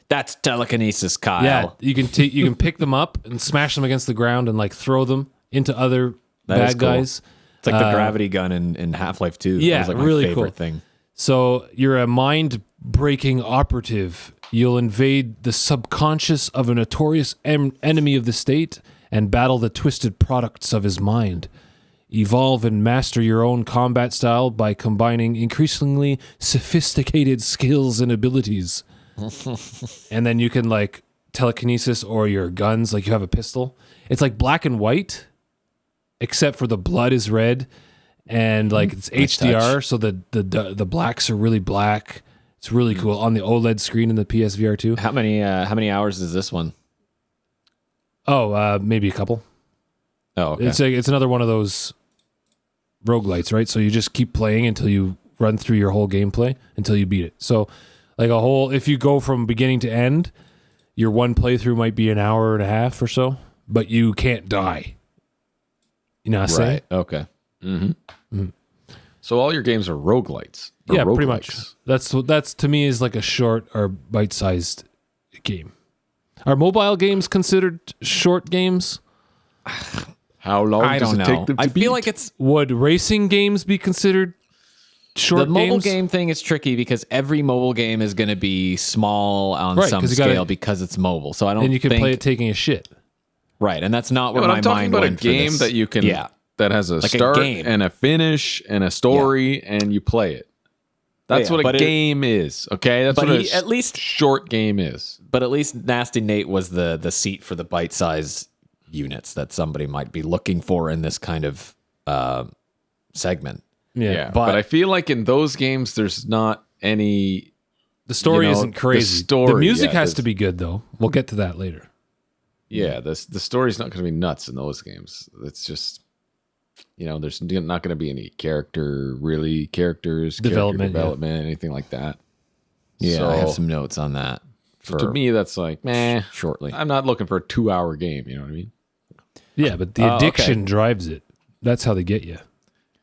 Speaker 2: That's telekinesis, Kyle.
Speaker 3: Yeah, you can pick them up and smash them against the ground and like throw them into other
Speaker 2: That is
Speaker 3: bad
Speaker 2: cool.
Speaker 3: guys.
Speaker 2: It's like the gravity gun in Half-Life 2.
Speaker 3: Yeah,
Speaker 2: that was like my
Speaker 3: really
Speaker 2: favorite
Speaker 3: cool.
Speaker 2: thing.
Speaker 3: So you're a mind-breaking operative. You'll invade the subconscious of a notorious enemy of the state and battle the twisted products of his mind. Evolve and master your own combat style by combining increasingly sophisticated skills and abilities. And then you can like telekinesis or your guns, like you have a pistol. It's like black and white, except for the blood is red, and like it's
Speaker 2: Nice
Speaker 3: HDR,
Speaker 2: touch.
Speaker 3: so the blacks are really black. It's really cool on the OLED screen in the PSVR 2.
Speaker 2: How many hours is this one?
Speaker 3: Oh, maybe a couple.
Speaker 2: Oh, okay.
Speaker 3: It's another one of those roguelites, right? So you just keep playing until you run through your whole gameplay until you beat it. So like if you go from beginning to end, your one playthrough might be an hour and a half or so, but you can't die. You know what I'm saying?
Speaker 2: Right. Okay.
Speaker 1: So all your games are roguelites. or
Speaker 3: Yeah, pretty much.
Speaker 1: roguelikes.
Speaker 3: That's to me is like a short or bite-sized game. Are mobile games considered short games?
Speaker 1: How long
Speaker 2: I
Speaker 1: does
Speaker 2: don't
Speaker 1: it
Speaker 2: know.
Speaker 1: take them to
Speaker 2: I
Speaker 1: beat?
Speaker 2: feel like it's
Speaker 3: Would racing games be considered short
Speaker 2: the mobile
Speaker 3: games?
Speaker 2: game thing is tricky because every mobile game is going to be small on
Speaker 3: Right,
Speaker 2: some
Speaker 3: 'cause you gotta-
Speaker 2: scale because it's mobile. So I don't
Speaker 3: And you can
Speaker 2: think,
Speaker 3: play it taking a shit.
Speaker 2: right, and that's not where
Speaker 1: But
Speaker 2: my
Speaker 1: I'm talking
Speaker 2: mind
Speaker 1: about a
Speaker 2: went for
Speaker 1: game
Speaker 2: this.
Speaker 1: that you can that has a
Speaker 2: Like a
Speaker 1: start
Speaker 2: game.
Speaker 1: and a finish and a story and you play it. That's
Speaker 2: Yeah,
Speaker 1: what a
Speaker 2: but
Speaker 1: game is. Okay, that's
Speaker 2: but
Speaker 1: what
Speaker 2: he-
Speaker 1: a
Speaker 2: at least-
Speaker 1: short game is.
Speaker 2: But at least Nasty Nate was the seat for the bite-sized units that somebody might be looking for in this kind of segment.
Speaker 3: Yeah.
Speaker 1: Yeah, but I feel like in those games there's
Speaker 3: The story isn't crazy. The music has
Speaker 1: there's-
Speaker 3: to be good, though. We'll get to that later.
Speaker 1: Yeah, the story's not going to be nuts in those games. It's just, there's not going to be any characters,
Speaker 3: Development,
Speaker 1: development, anything like that.
Speaker 2: Yeah,
Speaker 1: So,
Speaker 2: I have some notes on that.
Speaker 1: to me, that's like, meh.
Speaker 2: Shortly.
Speaker 1: I'm not looking for a 2-hour game. You know what I mean?
Speaker 3: Yeah, but the addiction drives it. That's how they get you.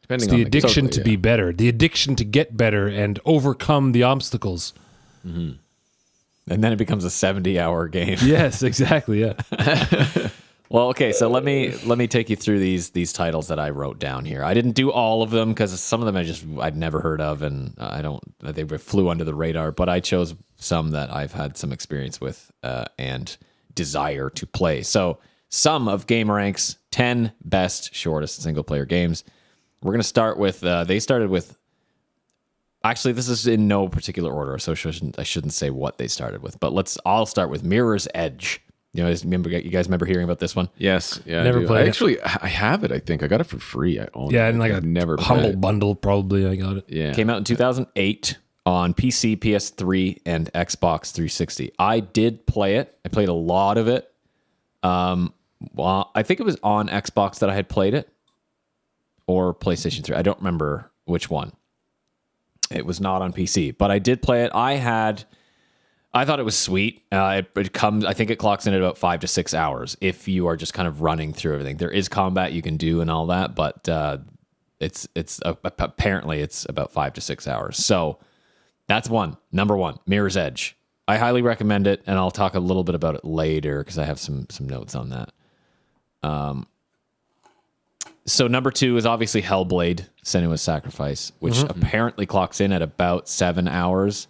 Speaker 1: Depending
Speaker 3: It's the
Speaker 1: on
Speaker 3: addiction to be better, the addiction to get better and overcome the obstacles.
Speaker 2: And then it becomes a 70-hour game.
Speaker 3: Yes, exactly. Yeah.
Speaker 2: Well, okay, so let me take you through these titles that I wrote down here. I didn't do all of them because some of them I'd never heard of, and they flew under the radar. But I chose some that I've had some experience with and desire to play. So some of GameRank's 10 best shortest single player games. We're gonna start with they started with. Actually, this is in no particular order, so I shouldn't say what they started with. But I'll start with Mirror's Edge. You guys remember hearing about this one?
Speaker 1: Yes, yeah.
Speaker 3: Never played it.
Speaker 1: I have it. I think I got it for free. I own it.
Speaker 3: Yeah, and like
Speaker 1: I've
Speaker 3: a
Speaker 1: never played
Speaker 3: humble
Speaker 1: it.
Speaker 3: bundle, probably. I got it.
Speaker 1: Yeah,
Speaker 2: Came out in 2008 on PC, PS3, and Xbox 360. I did play it. I played a lot of it. Well, I think it was on Xbox that I had played it, or PlayStation 3. I don't remember which one. It was not on PC, but I did play it. I thought it was sweet. It comes. I think it clocks in at about 5 to 6 hours if you are just kind of running through everything. There is combat you can do and all that, but it's apparently it's about 5 to 6 hours. So that's number one, Mirror's Edge. I highly recommend it, and I'll talk a little bit about it later because I have some notes on that. So number 2 is obviously Hellblade: Senua's Sacrifice, which apparently clocks in at about 7 hours.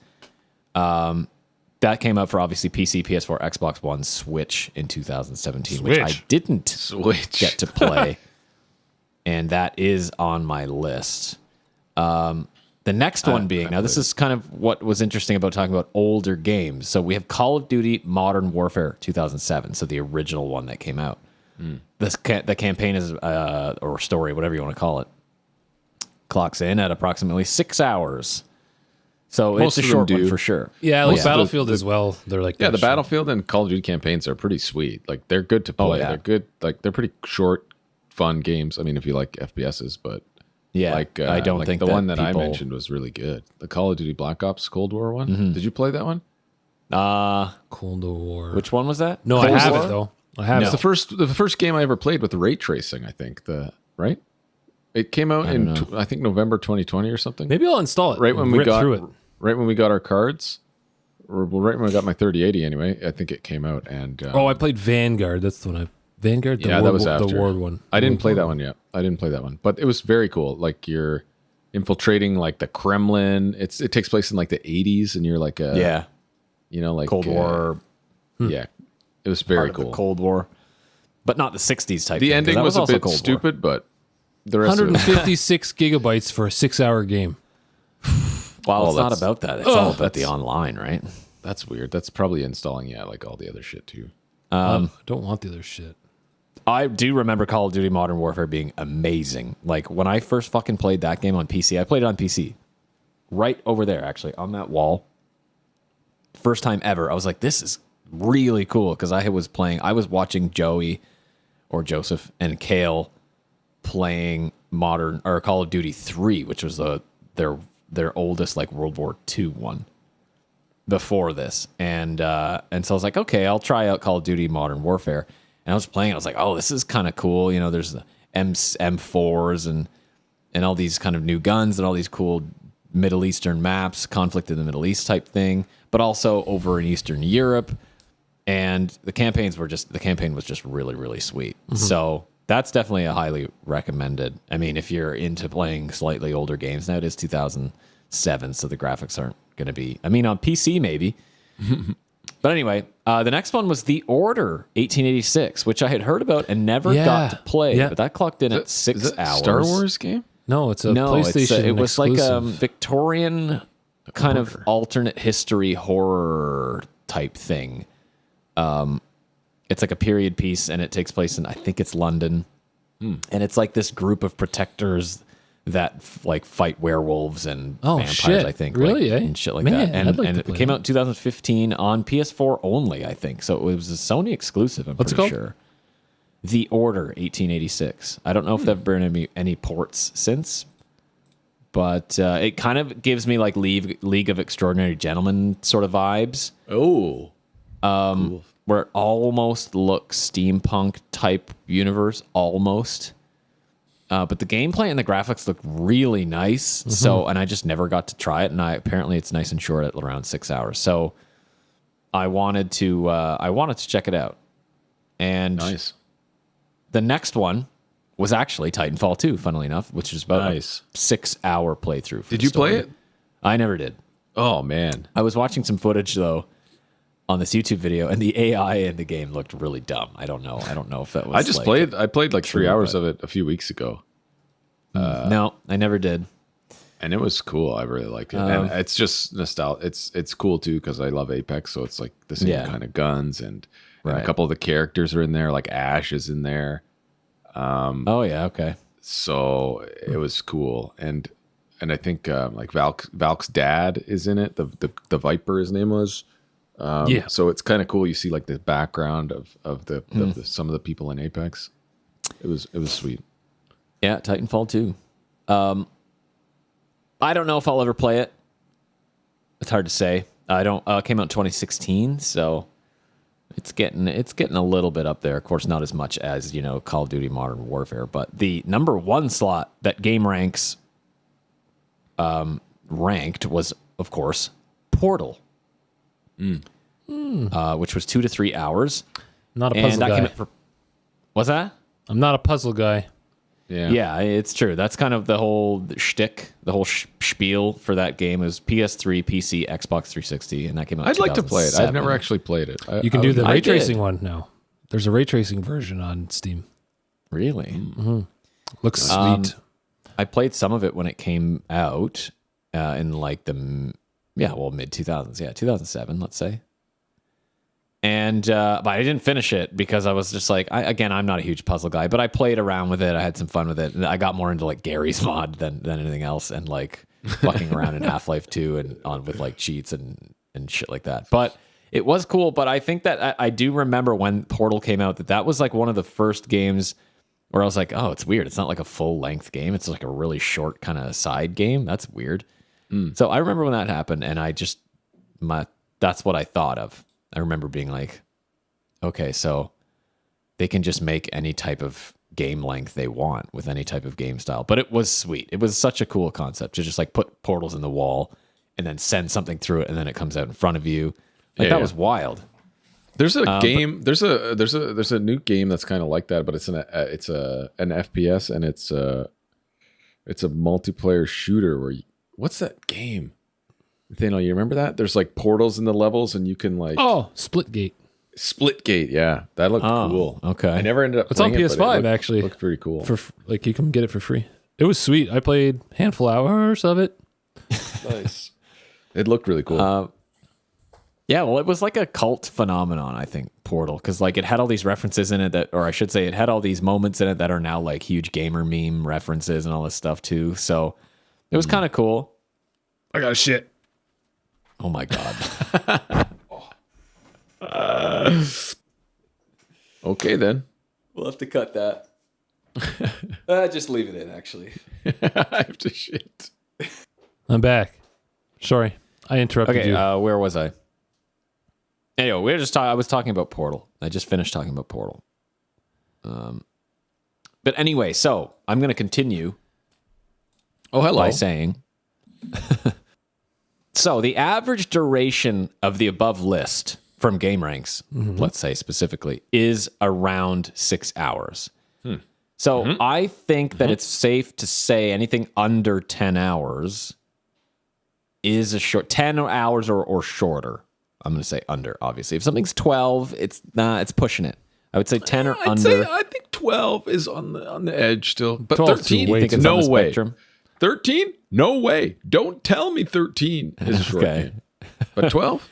Speaker 2: That came out for obviously PC, PS4, Xbox One, Switch in 2017, which I didn't get to play. And that is on my list. The next one being, now this is kind of what was interesting about talking about older games. So we have Call of Duty Modern Warfare 2007, so the original one that came out. The campaign is, or story, whatever you want to call it, clocks in at approximately 6 hours. So
Speaker 1: Most
Speaker 2: it's a
Speaker 1: of them
Speaker 2: short one
Speaker 1: do.
Speaker 2: for sure.
Speaker 3: Yeah, like
Speaker 1: Most of
Speaker 3: Battlefield as well. They're like
Speaker 1: Yeah,
Speaker 3: that
Speaker 1: the
Speaker 3: short.
Speaker 1: Battlefield and Call of Duty campaigns are pretty sweet. Like they're good to play.
Speaker 2: yeah.
Speaker 1: They're good. Like they're pretty short, fun games. I mean, if you like FPSs, but
Speaker 2: Yeah,
Speaker 1: like
Speaker 2: I don't think
Speaker 1: the
Speaker 2: that
Speaker 1: one that I
Speaker 2: people-
Speaker 1: mentioned was really good. The Call of Duty Black Ops Cold War one. Did you play that one?
Speaker 3: Cold War.
Speaker 2: Which one was that?
Speaker 3: No,
Speaker 1: Cold
Speaker 3: I have
Speaker 1: War?
Speaker 3: it though. I have
Speaker 1: It's
Speaker 3: it.
Speaker 1: the first game I ever played with ray tracing. I think right. It came out in I think November 2020 or something.
Speaker 3: Maybe I'll install it.
Speaker 1: Right when we
Speaker 3: rip
Speaker 1: got
Speaker 3: through it.
Speaker 1: right when we got our cards, or right when I got my 3080 anyway. I think it came out and.
Speaker 3: Oh, I played Vanguard. That's the one Vanguard. The
Speaker 1: Yeah, that was
Speaker 3: the
Speaker 1: after.
Speaker 3: Ward one.
Speaker 1: I didn't play that one yet. I didn't play that one, but it was very cool. Like you're infiltrating like the Kremlin. It takes place in like the 80s, and you're like like
Speaker 2: Cold War.
Speaker 1: Yeah, it was very
Speaker 2: Part of
Speaker 1: cool.
Speaker 2: the Cold War, but not the 60s type.
Speaker 1: The
Speaker 2: thing, 'cause
Speaker 1: ending
Speaker 2: that
Speaker 1: was a
Speaker 2: also
Speaker 1: bit
Speaker 2: Cold War.
Speaker 1: stupid, but the rest of it.
Speaker 3: 156 gigabytes for a 6-hour game.
Speaker 2: Well,
Speaker 1: Oh,
Speaker 2: it's not
Speaker 1: that's-
Speaker 2: about that. It's all about the
Speaker 1: that's-
Speaker 2: online, right?
Speaker 1: That's weird. That's probably installing like all the other shit too.
Speaker 3: I don't want the other shit.
Speaker 2: I do remember Call of Duty Modern Warfare being amazing. Like when I first fucking played that game on PC, I played it on PC. Right over there, actually, on that wall. First time ever. I was like, this is really cool because I was watching Joey or Joseph and Kale playing Call of Duty 3, which was their oldest like World War II one before this. And so I was like, okay, I'll try out Call of Duty Modern Warfare. And I was playing, I was like, oh, this is kind of cool. You know, there's the M4s and all these kind of new guns and all these cool Middle Eastern maps, conflict in the Middle East type thing, but also over in Eastern Europe. And the campaign was just really, really sweet. So that's definitely a highly recommended. I mean, if you're into playing slightly older games, now it is 2007, so the graphics aren't going to be, I mean, on PC maybe. But anyway, the next one was The Order 1886, which I had heard about and never got to play,
Speaker 3: Yeah.
Speaker 2: but that clocked in at
Speaker 1: Is
Speaker 2: 6
Speaker 1: that a
Speaker 2: hours.
Speaker 1: Star Wars game?
Speaker 3: No, it's a
Speaker 2: No,
Speaker 3: PlayStation
Speaker 2: it was like a
Speaker 3: exclusive.
Speaker 2: Victorian kind of alternate history horror type thing. It's like a period piece, and it takes place in, I think it's London. And it's like this group of protectors that like fight werewolves and
Speaker 3: Oh,
Speaker 2: vampires.
Speaker 3: shit.
Speaker 2: I think
Speaker 3: Really,
Speaker 2: like,
Speaker 3: eh?
Speaker 2: and shit like
Speaker 3: Man,
Speaker 2: that. And,
Speaker 3: I'd like
Speaker 2: and
Speaker 3: to
Speaker 2: it
Speaker 3: play
Speaker 2: came
Speaker 3: that.
Speaker 2: out in 2015 on PS4 only. I think so. It was a Sony exclusive. I'm
Speaker 3: What's it
Speaker 2: pretty
Speaker 3: called?
Speaker 2: sure. The Order 1886. I don't know if there've been any ports since, but it kind of gives me like League of Extraordinary Gentlemen sort of vibes.
Speaker 1: Oh, cool.
Speaker 2: Where it almost looks steampunk type universe, almost. But the gameplay and the graphics look really nice. So, and I just never got to try it. And apparently it's nice and short at around 6 hours. So I wanted to check it out. And
Speaker 1: Nice.
Speaker 2: the next one was actually Titanfall 2, funnily enough, which is about
Speaker 1: Nice.
Speaker 2: a 6 hour playthrough.
Speaker 1: Did you play it?
Speaker 2: I never did.
Speaker 1: Oh man.
Speaker 2: I was watching some footage though on this YouTube video, and the AI in the game looked really dumb. I don't know if that was.
Speaker 1: I played like 3 hours of it a few weeks ago,
Speaker 2: No, I never did.
Speaker 1: and it was cool. I really liked it, and it's just nostalgia. It's cool too because I love Apex, so it's like the same
Speaker 2: Yeah.
Speaker 1: kind of guns, and a
Speaker 2: Right.
Speaker 1: couple of the characters are in there. Like Ash is in there,
Speaker 2: Oh yeah, okay.
Speaker 1: so it was cool. And I think like Valk's dad is in it. The Viper, his name was.
Speaker 3: Yeah.
Speaker 1: So it's kind of cool. You see like the background of the some of the people in Apex. It was sweet.
Speaker 2: Yeah, Titanfall 2. I don't know if I'll ever play it. It's hard to say. I don't. It came out in 2016, so it's getting a little bit up there. Of course, not as much as Call of Duty Modern Warfare, but the number one slot that Game Ranks ranked was, of course, Portal, which was 2 to 3 hours.
Speaker 3: Not a
Speaker 2: And
Speaker 3: puzzle
Speaker 2: that came
Speaker 3: guy.
Speaker 2: out for. What's that?
Speaker 3: I'm not a puzzle guy.
Speaker 1: Yeah.
Speaker 2: Yeah, it's true. That's kind of the whole shtick, the whole spiel for that game is PS3, PC, Xbox 360, and that came out.
Speaker 1: I'd like to play it. I've
Speaker 2: 2007.
Speaker 1: never actually played it.
Speaker 3: You can do the
Speaker 2: I
Speaker 3: ray
Speaker 2: did.
Speaker 3: tracing one now. There's a ray tracing version on Steam.
Speaker 2: Really.
Speaker 3: Looks sweet.
Speaker 2: I played some of it when it came out in like the mid 2000s, 2007, let's say. And but I didn't finish it because I was just like, I'm not a huge puzzle guy, but I played around with it. I had some fun with it, and I got more into like Gary's mod than anything else, and like fucking around in Half-Life 2 and on with like cheats and shit like that. But it was cool. But I think that I do remember when Portal came out that was like one of the first games where I was like, oh, it's weird. It's not like a full length game. It's like a really short kind of side game. That's weird. So I remember when that happened, and that's what I thought of. I remember being like, okay, so they can just make any type of game length they want with any type of game style. But it was sweet. It was such a cool concept to just like put portals in the wall and then send something through it, and then it comes out in front of you. Like that was wild.
Speaker 1: There's a game. There's a new game that's kind of like that, but it's an FPS, and it's a multiplayer shooter. What's that game? Nathaniel, you remember that? There's like portals in the levels, and you can like
Speaker 3: Splitgate.
Speaker 1: Splitgate. Yeah, that looked cool.
Speaker 2: Okay.
Speaker 1: I never ended up.
Speaker 3: It's on
Speaker 1: playing it, but
Speaker 3: PS5
Speaker 1: it
Speaker 3: actually.
Speaker 1: Looked pretty cool.
Speaker 3: Like you can get it for free. It was sweet. I played a handful of hours of it.
Speaker 1: Nice. It looked really cool.
Speaker 2: Yeah, well, it was like a cult phenomenon, I think, Portal, because like it had all these references in it or I should say, it had all these moments in it that are now like huge gamer meme references and all this stuff too. So it was kind of cool.
Speaker 3: I got shit.
Speaker 2: Oh my god.
Speaker 1: Okay then.
Speaker 2: We'll have to cut that. Just leave it in, actually.
Speaker 1: I have to shit.
Speaker 3: I'm back. Sorry, I interrupted
Speaker 2: Okay,
Speaker 3: you.
Speaker 2: where was I? Anyway, we were just I was talking about Portal. I just finished talking about Portal. But anyway, so I'm going to continue
Speaker 1: Oh, hello.
Speaker 2: by saying, so the average duration of the above list from GameRanks, let's say specifically, is around 6 hours. So I think that it's safe to say anything under 10 hours is a short 10 hours or shorter. I'm going to say under, obviously. If something's 12, it's pushing it. I would say 10 or under.
Speaker 1: I think 12 is on the edge still, but
Speaker 3: 12 is
Speaker 1: 13.
Speaker 3: way
Speaker 2: think it's
Speaker 1: no
Speaker 2: on the
Speaker 1: way.
Speaker 2: spectrum?
Speaker 1: 13? No way. Don't tell me 13 is a short
Speaker 2: Okay.
Speaker 1: game. But 12?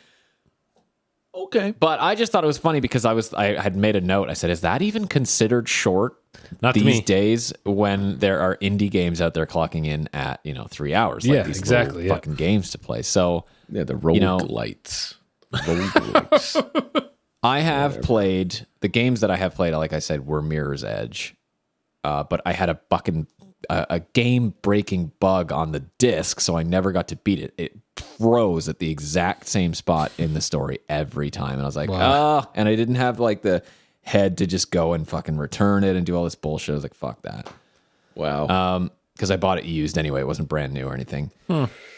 Speaker 1: Okay.
Speaker 2: But I just thought it was funny because I had made a note. I said, is that even considered short?
Speaker 3: Not to
Speaker 2: these
Speaker 3: me.
Speaker 2: days when there are indie games out there clocking in at 3 hours.
Speaker 3: Yeah,
Speaker 2: these
Speaker 3: exactly,
Speaker 2: little
Speaker 3: yeah.
Speaker 2: fucking games to play. So
Speaker 1: Yeah, the roguelites. Roguelites.
Speaker 2: I have played the games that I have played. Like I said, were Mirror's Edge, but I had a game-breaking bug on the disc, so I never got to beat it. It froze at the exact same spot in the story every time, and I was like, and I didn't have like the head to just go and fucking return it and do all this bullshit. I was like, fuck that.
Speaker 1: Wow.
Speaker 2: Because I bought it used anyway. It wasn't brand new or anything.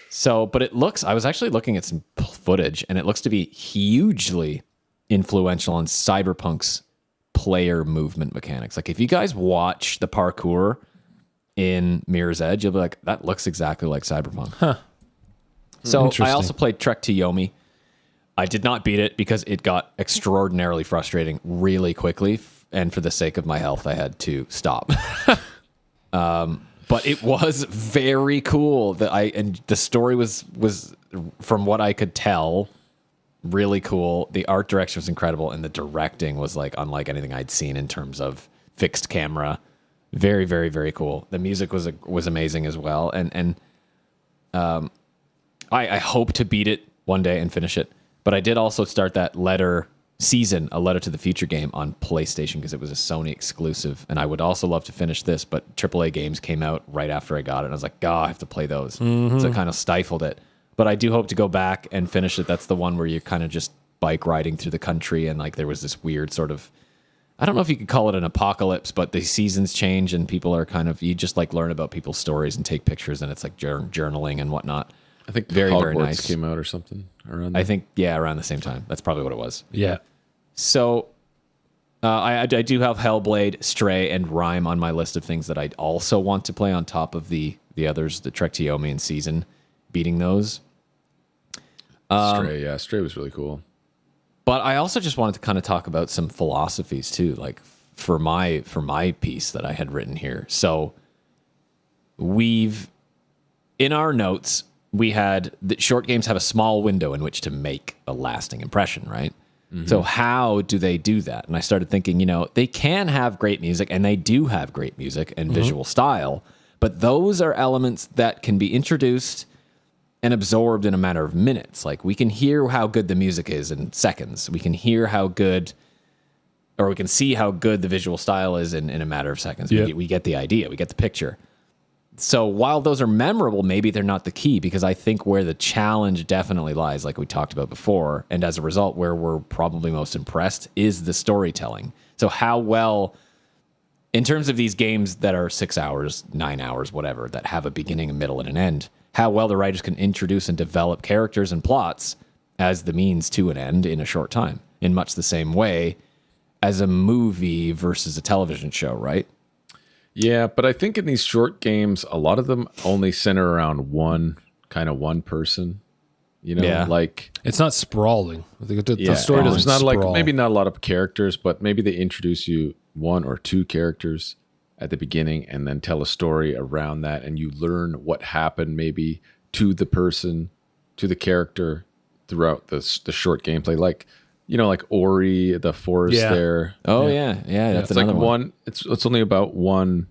Speaker 2: So, but I was actually looking at some footage, and it looks to be hugely influential on Cyberpunk's player movement mechanics. Like, if you guys watch the parkour in Mirror's Edge, you'll be like, that looks exactly like Cyberpunk. So I
Speaker 3: Interesting.
Speaker 2: also played Trek to Yomi. I did not beat it because it got extraordinarily frustrating really quickly, and for the sake of my health, I had to stop. But it was very cool. And the story was from what I could tell, really cool. The art direction was incredible, and the directing was like unlike anything I'd seen in terms of fixed camera. Very, very, very cool. The music was amazing as well, and I hope to beat it one day and finish it. But I did also start that A Letter to the Future game on PlayStation because it was a Sony exclusive. And I would also love to finish this, but AAA games came out right after I got it. And I was like, God, I have to play those. So it kind of stifled it. But I do hope to go back and finish it. That's the one where you're kind of just bike riding through the country. And like there was this weird sort of, I don't know if you could call it an apocalypse, but the seasons change and people are kind of, you just like learn about people's stories and take pictures. And it's like journaling and whatnot.
Speaker 1: I think
Speaker 2: very,
Speaker 1: Hogwarts
Speaker 2: very nice.
Speaker 1: came out or something around there.
Speaker 2: I think, yeah, around the same time. That's probably what it was.
Speaker 3: Yeah.
Speaker 2: So I do have Hellblade, Stray, and Rhyme on my list of things that I also want to play on top of the others, the Trek to Yomi and Season, beating those.
Speaker 1: Stray was really cool.
Speaker 2: But I also just wanted to kind of talk about some philosophies too, like for my piece that I had written here. So in our notes, we had that short games have a small window in which to make a lasting impression, right? So how do they do that? And I started thinking, they can have great music, and they do have great music and visual style, but those are elements that can be introduced and absorbed in a matter of minutes. Like, we can hear how good the music is in seconds. We can hear how good, or we can see how good the visual style is in a matter of seconds.
Speaker 3: Yeah.
Speaker 2: We get the idea. We get the picture. So while those are memorable, maybe they're not the key, because I think where the challenge definitely lies, like we talked about before, and as a result, where we're probably most impressed is the storytelling. So how well, in terms of these games that are 6 hours, 9 hours, whatever, that have a beginning, a middle, and an end, how well the writers can introduce and develop characters and plots as the means to an end in a short time, in much the same way as a movie versus a television show, right?
Speaker 1: Yeah, but I think in these short games, a lot of them only center around one person.
Speaker 2: Yeah.
Speaker 1: Like
Speaker 3: It's not sprawling. The
Speaker 1: yeah,
Speaker 3: story
Speaker 1: and
Speaker 3: doesn't
Speaker 1: there's not
Speaker 3: sprawl.
Speaker 1: maybe not a lot of characters, but maybe they introduce you one or two characters at the beginning and then tell a story around that, and you learn what happened maybe to the person, to the character throughout the short gameplay. Like like Ori, the forest
Speaker 3: Yeah.
Speaker 1: there.
Speaker 2: Oh yeah, that's
Speaker 1: It's
Speaker 2: another
Speaker 1: like
Speaker 2: one.
Speaker 1: it's only about one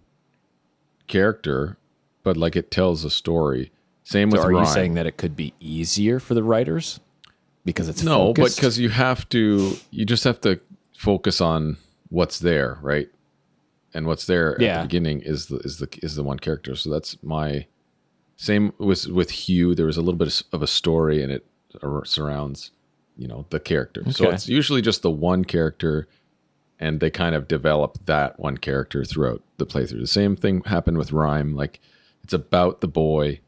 Speaker 1: character, but like it tells a story. Same
Speaker 2: So
Speaker 1: with
Speaker 2: are you
Speaker 1: Rhyme.
Speaker 2: saying that it could be easier for the writers because it's
Speaker 1: No, but
Speaker 2: focused?
Speaker 1: because you just have to focus on what's there, right? And what's there at
Speaker 2: Yeah.
Speaker 1: the beginning is the one character. So that's my same with Hugh. There was a little bit of a story, and it surrounds the character. So
Speaker 2: Okay.
Speaker 1: it's usually just the one character, and they kind of develop that one character throughout the playthrough. The same thing happened with Rhyme. Like, it's about the boy.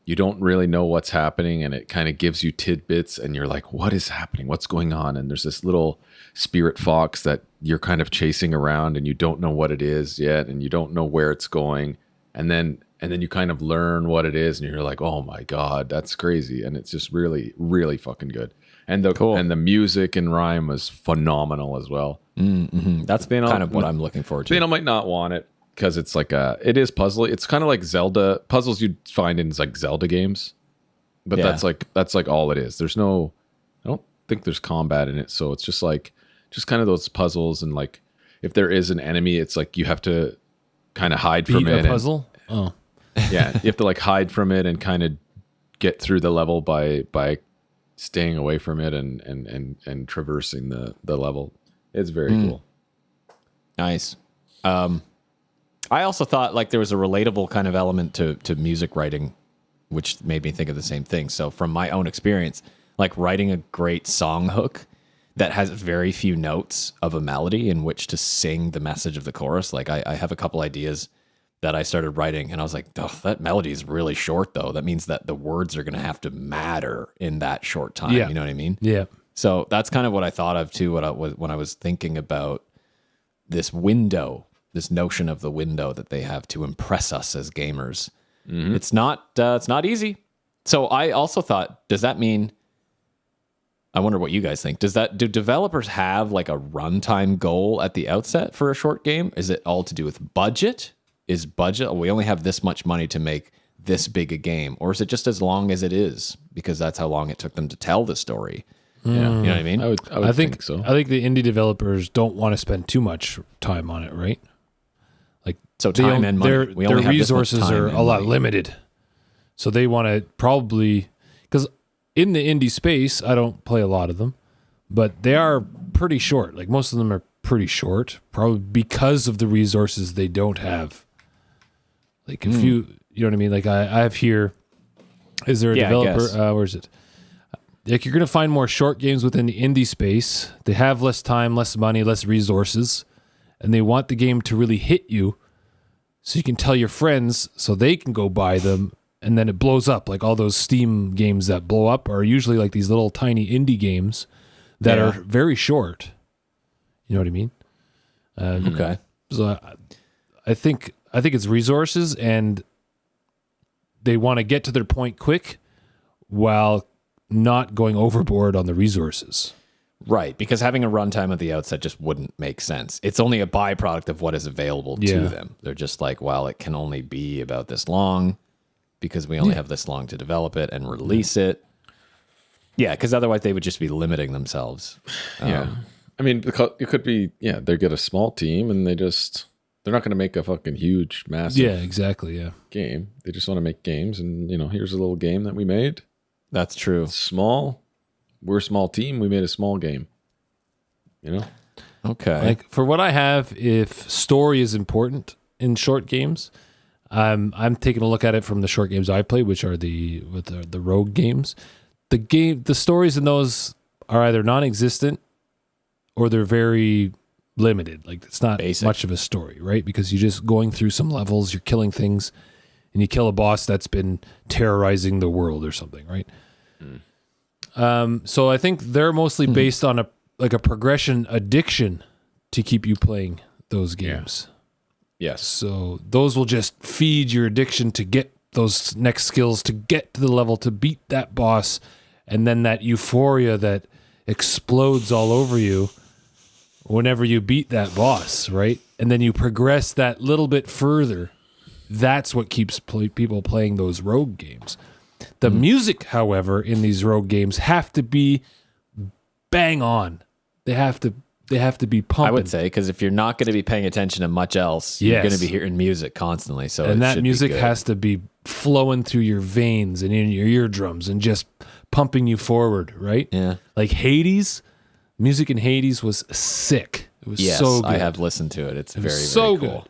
Speaker 1: You don't really know what's happening, and it kind of gives you tidbits, and you're like, what is happening? What's going on? And there's this little spirit fox that you're kind of chasing around, and you don't know what it is yet, and you don't know where it's going. And then you kind of learn what it is, and you're like, oh my God, that's crazy. And it's just really, really fucking good. And the music in Rhyme was phenomenal as well.
Speaker 2: That's kind of what I'm looking forward to.
Speaker 1: They might not want it because it's like it is puzzly. It's kind of like Zelda puzzles you'd find in like Zelda games, but
Speaker 2: Yeah.
Speaker 1: that's like all it is. I don't think there's combat in it, so it's just kind of those puzzles, and like if there is an enemy, it's like you have to kind of hide from
Speaker 3: Beat
Speaker 1: it.
Speaker 3: a puzzle.
Speaker 1: Yeah, you have to like hide from it and kind of get through the level by staying away from it and traversing the level. It's very cool.
Speaker 2: Nice. I also thought like there was a relatable kind of element to music writing, which made me think of the same thing. So from my own experience, like writing a great song hook that has very few notes of a melody in which to sing the message of the chorus. Like I have a couple ideas that I started writing and I was like, oh, that melody is really short though. That means that the words are going to have to matter in that short time.
Speaker 3: Yeah.
Speaker 2: You know what I mean?
Speaker 3: Yeah.
Speaker 2: So that's kind of what I thought of too, when I was thinking about this window, this notion of the window that they have to impress us as gamers. It's not easy. So I also thought, does that mean, I wonder what you guys think. Do developers have like a runtime goal at the outset for a short game? Is it all to do with budget? Is budget, we only have this much money to make this big a game? Or is it just as long as it is because that's how long it took them to tell the story?
Speaker 1: Yeah.
Speaker 2: You know what I mean?
Speaker 1: I would think so.
Speaker 3: I think the indie developers don't want to spend too much time on it, right? Like
Speaker 2: So time and money. We only
Speaker 3: their
Speaker 2: have this much
Speaker 3: resources
Speaker 2: time
Speaker 3: are
Speaker 2: and
Speaker 3: a lot
Speaker 2: money.
Speaker 3: limited. So they want to probably, because in the indie space, I don't play a lot of them, but they are pretty short. Like most of them are pretty short, probably because of the resources they don't have. Like if you know what I mean? Like I have here, is there a
Speaker 2: Yeah, I
Speaker 3: developer?
Speaker 2: guess.
Speaker 3: Where is it? Like you're going to find more short games within the indie space. They have less time, less money, less resources, and they want the game to really hit you so you can tell your friends so they can go buy them, and then it blows up. Like all those Steam games that blow up are usually like these little tiny indie games that
Speaker 2: Yeah.
Speaker 3: are very short. You know what I mean?
Speaker 2: Okay.
Speaker 3: So I think it's resources, and they want to get to their point quick while not going overboard on the resources.
Speaker 2: Right, because having a runtime at the outset just wouldn't make sense. It's only a byproduct of what is available
Speaker 3: Yeah.
Speaker 2: to them. They're just like, well, it can only be about this long because we only have this long to develop it and release it. Yeah, because otherwise they would just be limiting themselves.
Speaker 1: Yeah. I mean, because it could be, they get a small team and they're not going to make a fucking huge, massive
Speaker 3: Yeah, exactly. Yeah.
Speaker 1: game. They just want to make games and, here's a little game that we made.
Speaker 2: That's true.
Speaker 1: It's small. We're a small team. We made a small game.
Speaker 2: Okay.
Speaker 3: Like for what I have, if story is important in short games, I'm taking a look at it from the short games I play, which are the rogue games. The stories in those are either non-existent or they're very limited. Like it's not
Speaker 2: Basic.
Speaker 3: much of a story, right? Because you're just going through some levels, you're killing things, and you kill a boss that's been terrorizing the world or something, right? So I think they're mostly based on a progression addiction to keep you playing those games.
Speaker 1: Yes.
Speaker 3: So those will just feed your addiction to get those next skills, to get to the level, to beat that boss, and then that euphoria that explodes all over you whenever you beat that boss, right? And then you progress that little bit further. That's what keeps people playing those rogue games. The music, however, in these rogue games have to be bang on. They have to be pumping.
Speaker 2: I would say, because if you're not going to be paying attention to much else, you're going to be hearing music constantly. So
Speaker 3: and
Speaker 2: it
Speaker 3: that
Speaker 2: should be
Speaker 3: music
Speaker 2: good.
Speaker 3: has to be flowing through your veins and in your eardrums and just pumping you forward, right?
Speaker 2: Yeah.
Speaker 3: Like Hades, music in Hades was sick. It was
Speaker 2: Yes,
Speaker 3: so good.
Speaker 2: I have listened to it. It's very,
Speaker 3: so
Speaker 2: very cool.
Speaker 3: good.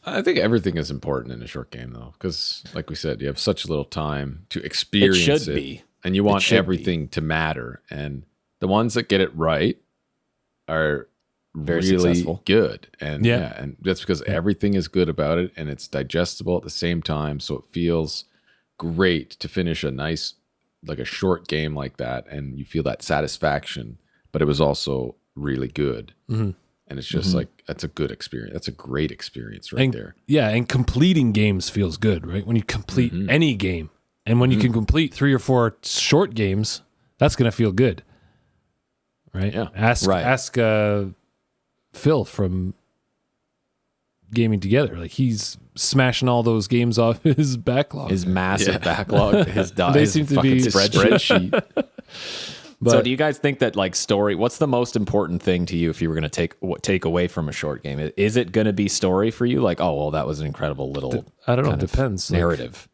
Speaker 1: I think everything is important in a short game, though, because, like we said, you have such little time to experience it.
Speaker 2: should be.
Speaker 1: And you want
Speaker 2: should
Speaker 1: everything to matter. And the ones that get it right are
Speaker 2: Very
Speaker 1: really
Speaker 2: successful.
Speaker 1: good. And
Speaker 3: Yeah.
Speaker 1: and that's because everything is good about it and it's digestible at the same time. So it feels great to finish a nice, like a short game like that. And you feel that satisfaction, but it was also really good.
Speaker 3: Mm-hmm.
Speaker 1: And it's just like, that's a good experience. That's a great experience right
Speaker 3: And,
Speaker 1: there.
Speaker 3: yeah, and completing games feels good, right? When you complete any game. And when you can complete 3 or 4 short games, that's going to feel good. Right?
Speaker 1: Yeah.
Speaker 3: Ask Phil from Gaming Together. Like he's smashing all those games off his backlog.
Speaker 2: His massive backlog, his
Speaker 3: They seem to be-
Speaker 1: His spreadsheet.
Speaker 3: But
Speaker 2: So do you guys think that like story, what's the most important thing to you if you were going to take away from a short game? Is it going to be story for you? Like, oh, well, that was an incredible little
Speaker 3: I don't know.
Speaker 2: kind of
Speaker 3: Depends.
Speaker 2: narrative.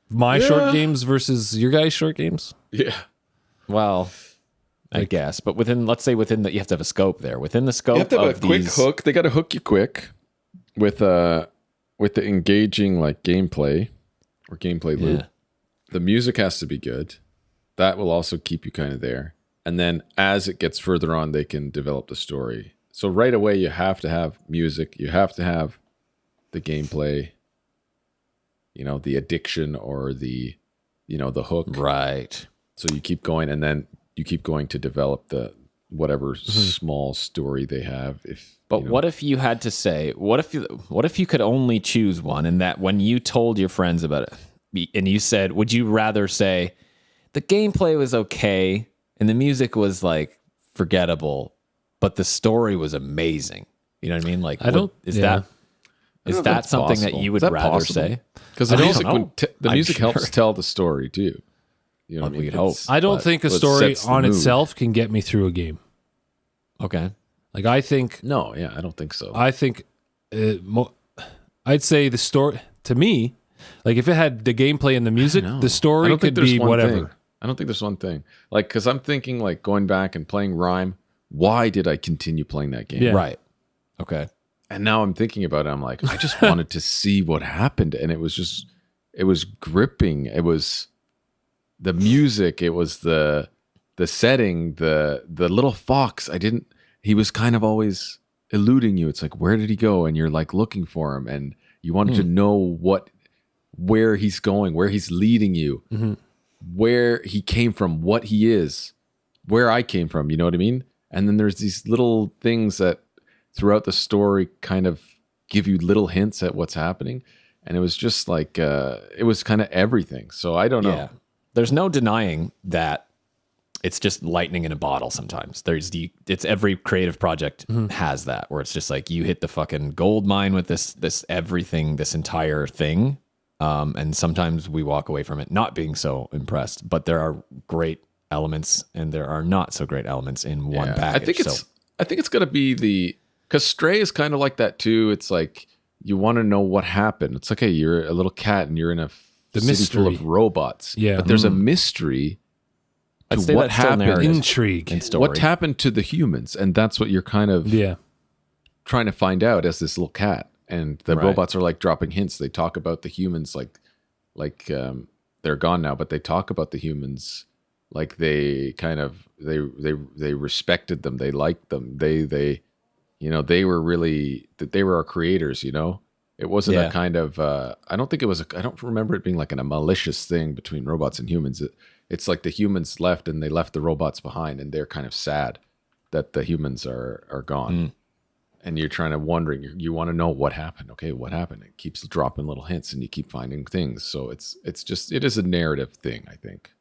Speaker 3: my short games versus your guys' short games.
Speaker 1: Yeah.
Speaker 2: Well, I guess, but let's say within the, you have to have a scope there. Within the scope
Speaker 1: You have to have
Speaker 2: of
Speaker 1: a quick
Speaker 2: these,
Speaker 1: hook. They got to hook you quick with the engaging like gameplay or gameplay loop.
Speaker 2: Yeah.
Speaker 1: The music has to be good. That will also keep you kind of there. And then as it gets further on, they can develop the story. So right away, you have to have music. You have to have the gameplay, the addiction or the hook.
Speaker 2: Right.
Speaker 1: So you keep going, and then you keep going to develop the whatever small story they have.
Speaker 2: But what if you had to say, what if you could only choose one, and that when you told your friends about it, and you said, would you rather say the gameplay was okay and the music was like forgettable, but the story was amazing? You know what I mean? Like, is that something
Speaker 1: possible.
Speaker 2: that you would
Speaker 1: Is that
Speaker 2: rather
Speaker 1: possible?
Speaker 2: say?
Speaker 1: Because the
Speaker 2: don't
Speaker 1: music
Speaker 2: know.
Speaker 1: the
Speaker 2: I'm
Speaker 1: music
Speaker 2: sure.
Speaker 1: helps tell the story too. You know what I mean?
Speaker 2: we'd hope.
Speaker 3: I don't
Speaker 1: But
Speaker 3: think a
Speaker 1: what
Speaker 3: story
Speaker 1: sets the
Speaker 3: on
Speaker 1: mood.
Speaker 3: itself can get me through a game.
Speaker 2: Okay.
Speaker 3: Like I think
Speaker 1: No, yeah, I don't think so.
Speaker 3: I'd say the story to me, like if it had the gameplay and the music, the story could be whatever.
Speaker 1: Thing. I don't think there's one thing. Like, because I'm thinking like going back and playing Rhyme. Why did I continue playing that game?
Speaker 3: Yeah.
Speaker 2: Right. Okay.
Speaker 1: And now I'm thinking about it. I'm like, I just wanted to see what happened, and it was gripping. It was the music. It was the setting. The little fox. He was kind of always eluding you. It's like, where did he go? And you're like looking for him, and you wanted to know where he's going, where he's leading you, where he came from, what he is, where I came from. You know what I mean? And then there's these little things that throughout the story kind of give you little hints at what's happening. And it was just like, it was kind of everything. So I don't know.
Speaker 2: Yeah. There's no denying that it's just lightning in a bottle sometimes. It's every creative project has that, where it's just like you hit the fucking gold mine with this everything, this entire thing. And sometimes we walk away from it not being so impressed, but there are great elements and there are not so great elements in one package.
Speaker 1: I think it's going to be because Stray is kind of like that too. It's like, you want to know what happened. It's like, hey, you're a little cat and you're in a city full of robots.
Speaker 3: Yeah.
Speaker 1: But there's a mystery to
Speaker 2: I'd say
Speaker 1: what
Speaker 2: that's still
Speaker 1: happened.
Speaker 2: narrative
Speaker 3: Intrigue.
Speaker 2: and story.
Speaker 1: What happened to the humans? And that's what you're kind of trying to find out as this little cat. And the
Speaker 2: Right.
Speaker 1: robots are like dropping hints. They talk about the humans like they're gone now, but they talk about the humans like they kind of they respected them. They liked them. They they were really they were our creators. It wasn't a kind of I don't remember it being like a malicious thing between robots and humans. It's like the humans left and they left the robots behind, and they're kind of sad that the humans are gone. And you're trying to wondering, you want to know what happened. Okay, what happened? It keeps dropping little hints, and you keep finding things. So it is a narrative thing, I think.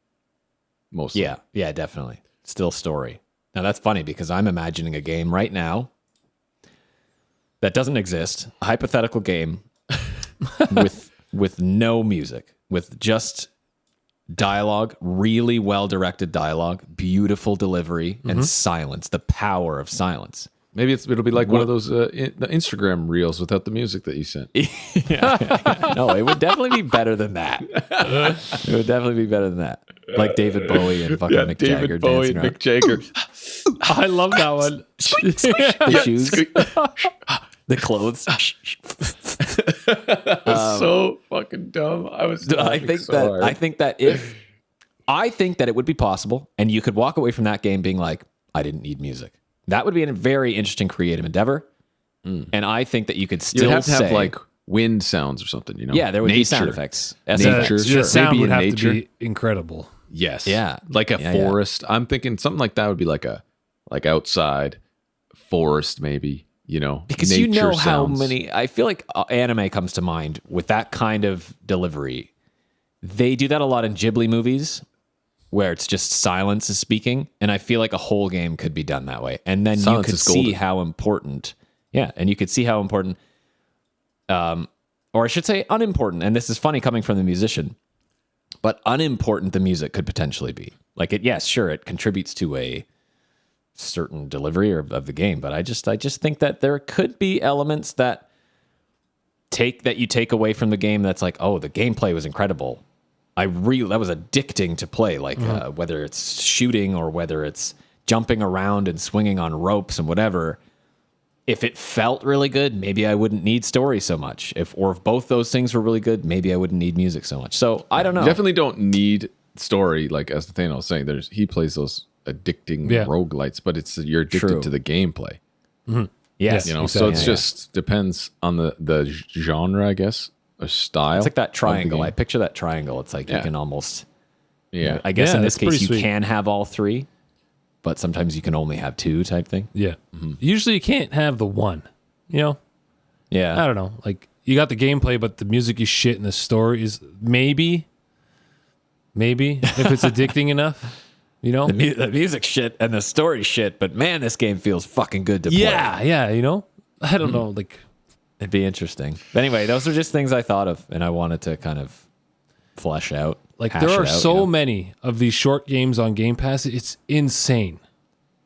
Speaker 1: Mostly.
Speaker 2: Yeah, definitely. Still story. Now that's funny because I'm imagining a game right now that doesn't exist, a hypothetical game with no music, with just dialogue, really well-directed dialogue, beautiful delivery, and silence, the power of silence.
Speaker 1: Maybe it'll be like one of those the Instagram reels without the music that you sent.
Speaker 2: No, it would definitely be better than that. It would definitely be better than that. Like David Bowie and fucking Mick Jagger
Speaker 1: David Bowie,
Speaker 2: dancing around.
Speaker 1: Mick Jagger.
Speaker 3: I love that one.
Speaker 2: The shoes, the clothes.
Speaker 1: So fucking dumb.
Speaker 2: I think that it would be possible, and you could walk away from that game being like, I didn't need music. That would be a very interesting creative endeavor. And I think that you could still
Speaker 1: You'd have to
Speaker 2: say,
Speaker 1: have like wind sounds or something,
Speaker 2: yeah, there would be sound
Speaker 1: Nature.
Speaker 2: effects.
Speaker 1: Nature.
Speaker 3: The sound
Speaker 1: Maybe
Speaker 3: would
Speaker 1: in
Speaker 3: have
Speaker 1: nature.
Speaker 3: to be incredible.
Speaker 1: Yes.
Speaker 2: Yeah.
Speaker 1: Like a
Speaker 2: Yeah,
Speaker 1: forest. I'm thinking something like that would be like outside forest, maybe,
Speaker 2: Because
Speaker 1: nature
Speaker 2: you know how
Speaker 1: sounds.
Speaker 2: many, I feel like anime comes to mind with that kind of delivery. They do that a lot in Ghibli movies where it's just silence is speaking. And I feel like a whole game could be done that way. And then
Speaker 1: Silence
Speaker 2: you could
Speaker 1: is
Speaker 2: see
Speaker 1: golden.
Speaker 2: how important, and you could see how important, or I should say unimportant. And this is funny coming from the musician, but unimportant the music could potentially be. Like yes, sure, it contributes to a certain delivery of the game, but I just think that there could be elements that you take away from the game that's like, oh, the gameplay was incredible. That was addicting to play, like whether it's shooting or whether it's jumping around and swinging on ropes and whatever. If it felt really good, maybe I wouldn't need story so much. If both those things were really good, maybe I wouldn't need music so much. So I don't know.
Speaker 1: You definitely don't need story, like as Nathaniel was saying. He plays those addicting roguelites, but you're addicted to the gameplay.
Speaker 2: Yes,
Speaker 1: you know, so it's just depends on the genre, I guess, a style.
Speaker 2: It's like that triangle. I picture that triangle. It's like you can almost, I guess in this case you can have all three, but sometimes you can only have two type thing.
Speaker 3: Yeah. Usually you can't have the one, you know?
Speaker 2: Yeah.
Speaker 3: I don't know. Like you got the gameplay, but the music is shit and the story is maybe if it's addicting enough, you know?
Speaker 2: The music shit and the story shit, but man, this game feels fucking good to play.
Speaker 3: Yeah, you know? I don't know, like
Speaker 2: it'd be interesting. But anyway, those are just things I thought of and I wanted to kind of flesh out.
Speaker 3: Like there are so many of these short games on Game Pass. It's insane.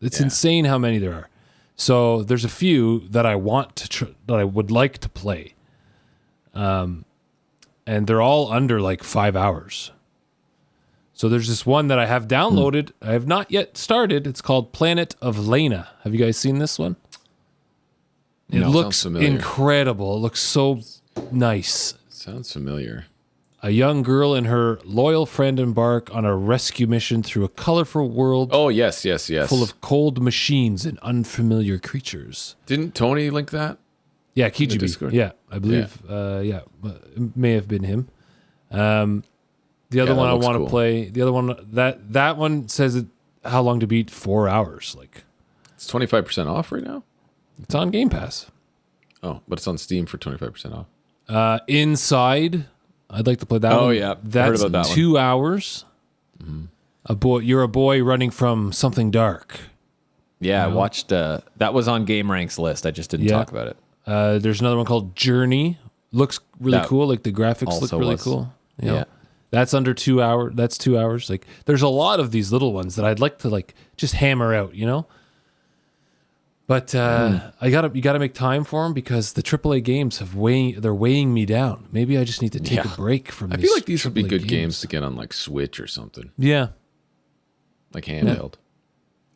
Speaker 3: It's insane how many there are. So there's a few that I want to that I would like to play. And they're all under like 5 hours. So there's this one that I have downloaded. I have not yet started. It's called Planet of Lena. Have you guys seen this one? It looks incredible. It looks so nice.
Speaker 1: Sounds familiar.
Speaker 3: A young girl and her loyal friend embark on a rescue mission through a colorful world.
Speaker 1: Oh, yes.
Speaker 3: Full of cold machines and unfamiliar creatures.
Speaker 1: Didn't Tony link that?
Speaker 3: Yeah, KGB. Yeah, I believe. It may have been him. The other one I want to play. The other one that one says how long to beat 4 hours. Like
Speaker 1: it's 25% off right now.
Speaker 3: It's on Game Pass.
Speaker 1: Oh, but it's on Steam for 25% off.
Speaker 3: Inside, I'd like to play that one.
Speaker 2: Oh yeah,
Speaker 3: that's
Speaker 2: heard about that
Speaker 3: 2 hours. You're a boy running from something dark.
Speaker 2: Yeah, I watched. That was on Game Rank's list. I just didn't talk about it.
Speaker 3: There's another one called Journey. Looks really cool. Like the graphics look really cool.
Speaker 2: Yeah.
Speaker 3: That's under 2 hours. That's 2 hours. Like there's a lot of these little ones that I'd like to like just hammer out, you know? But you gotta make time for them because the AAA games they're weighing me down. Maybe I just need to take a break from these.
Speaker 1: I feel like these would be good games to get on like Switch or something.
Speaker 3: Yeah.
Speaker 1: Like handheld.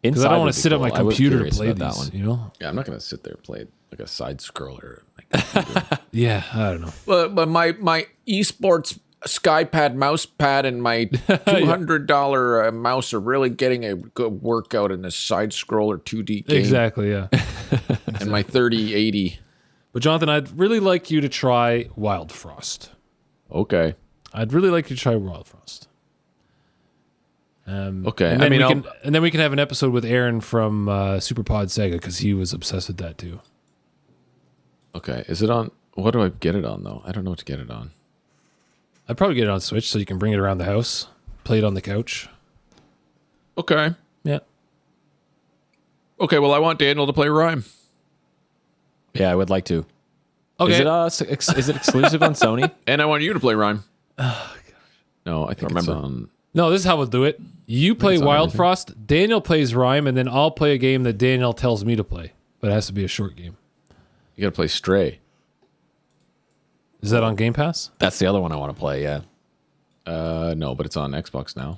Speaker 3: Because I don't want to sit at my computer to play these, one. You know?
Speaker 1: Yeah, I'm not going to sit there and play like a side scroller.
Speaker 3: Yeah, I don't know.
Speaker 1: But my esports SkyPad mouse pad and my $200 mouse are really getting a good workout in this side scroller 2D game.
Speaker 3: Exactly, yeah.
Speaker 1: And my 3080.
Speaker 3: But Jonathan, I'd really like you to try Wild Frost.
Speaker 1: Okay.
Speaker 3: I'd really like you to try Wild Frost.
Speaker 1: Okay.
Speaker 3: And then we can have an episode with Aaron from Superpod Sega because he was obsessed with that too.
Speaker 1: Okay. Is it on? What do I get it on though? I don't know what to get it on.
Speaker 3: I'd probably get it on Switch so you can bring it around the house, play it on the couch.
Speaker 1: Okay.
Speaker 3: Yeah.
Speaker 1: Okay. Well, I want Daniel to play Rhyme.
Speaker 2: Yeah, I would like to.
Speaker 3: Okay.
Speaker 2: Is it exclusive on Sony?
Speaker 1: And I want you to play Rhyme. Oh, gosh. No, I think it's on.
Speaker 3: No, this is how we'll do it. You play Wild Frost, Daniel plays Rhyme, and then I'll play a game that Daniel tells me to play. But it has to be a short game.
Speaker 1: You got to play Stray.
Speaker 3: Is that on Game Pass?
Speaker 2: That's the other one I want to play, yeah.
Speaker 1: No, but it's on Xbox now,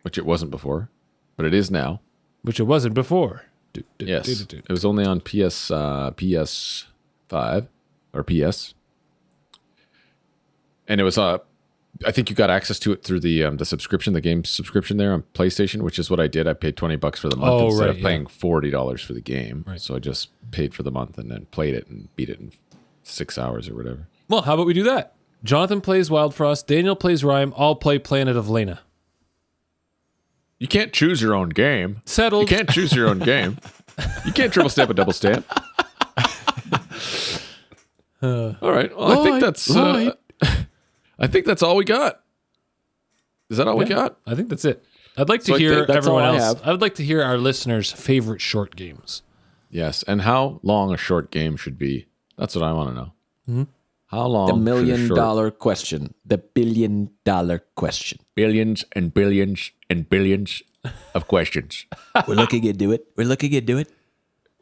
Speaker 1: which it wasn't before, but it is now.
Speaker 3: Which it wasn't before.
Speaker 1: Yes, it was only on PS5 or PS, and it was I think you got access to it through the subscription, the game subscription there on PlayStation, which is what I did. I paid $20 for the month instead of paying $40 for the game. Right. So I just paid for the month and then played it and beat it in 6 hours or whatever.
Speaker 3: Well, how about we do that? Jonathan plays Wild Frost, Daniel plays Rhyme, I'll play Planet of Lena.
Speaker 1: You can't choose your own game.
Speaker 3: Settled.
Speaker 1: You can't choose your own game. You can't triple stamp a double stamp. All right. Well, I think that's all we got. Is that all we got?
Speaker 3: I think that's it. I'd like to hear everyone else. I would like to hear our listeners' favorite short games.
Speaker 1: Yes, and how long a short game should be. That's what I want to know.
Speaker 3: Mm-hmm.
Speaker 1: How long?
Speaker 2: The
Speaker 1: should a
Speaker 2: million
Speaker 1: short-
Speaker 2: dollar question. The $1 billion question.
Speaker 1: Billions and billions and billions of questions.
Speaker 2: We're looking into it. We're looking into it.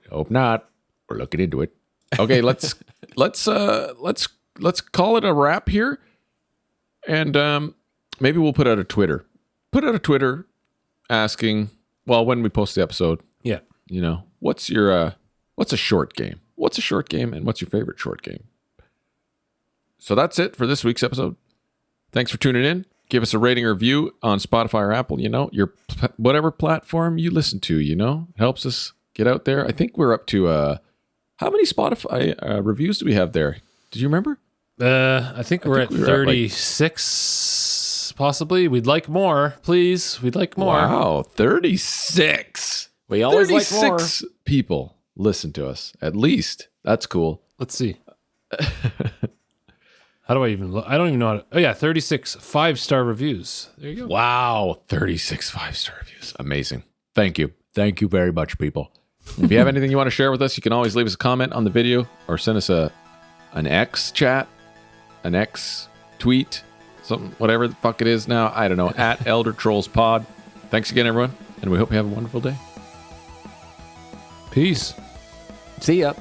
Speaker 1: Hope not. We're looking into it. Okay, let's call it a wrap here, and maybe we'll put out a Twitter. Put out a Twitter asking, well, when we post the episode,
Speaker 3: Yeah.
Speaker 1: you know, what's a short game? What's a short game, and what's your favorite short game? So that's it for this week's episode. Thanks for tuning in. Give us a rating or review on Spotify or Apple. You know, your whatever platform you listen to. You know, it helps us get out there. I think we're up to how many Spotify reviews do we have there? Did you remember?
Speaker 3: I think we're at 36, possibly. We'd like more, please. We'd like more.
Speaker 1: Wow, 36.
Speaker 2: We always like more.
Speaker 1: 36 people listen to us, at least. That's cool.
Speaker 3: Let's see. How do I even look? I don't even know how to. Oh, yeah, 36 5-star reviews. There you go.
Speaker 1: Wow, 36 5-star reviews. Amazing. Thank you. Thank you very much, people. If you have anything you want to share with us, you can always leave us a comment on the video or send us an X chat, an X tweet, something, whatever the fuck it is now. I don't know. At Elder Trolls Pod. Thanks again, everyone, and we hope you have a wonderful day.
Speaker 3: Peace.
Speaker 2: See ya.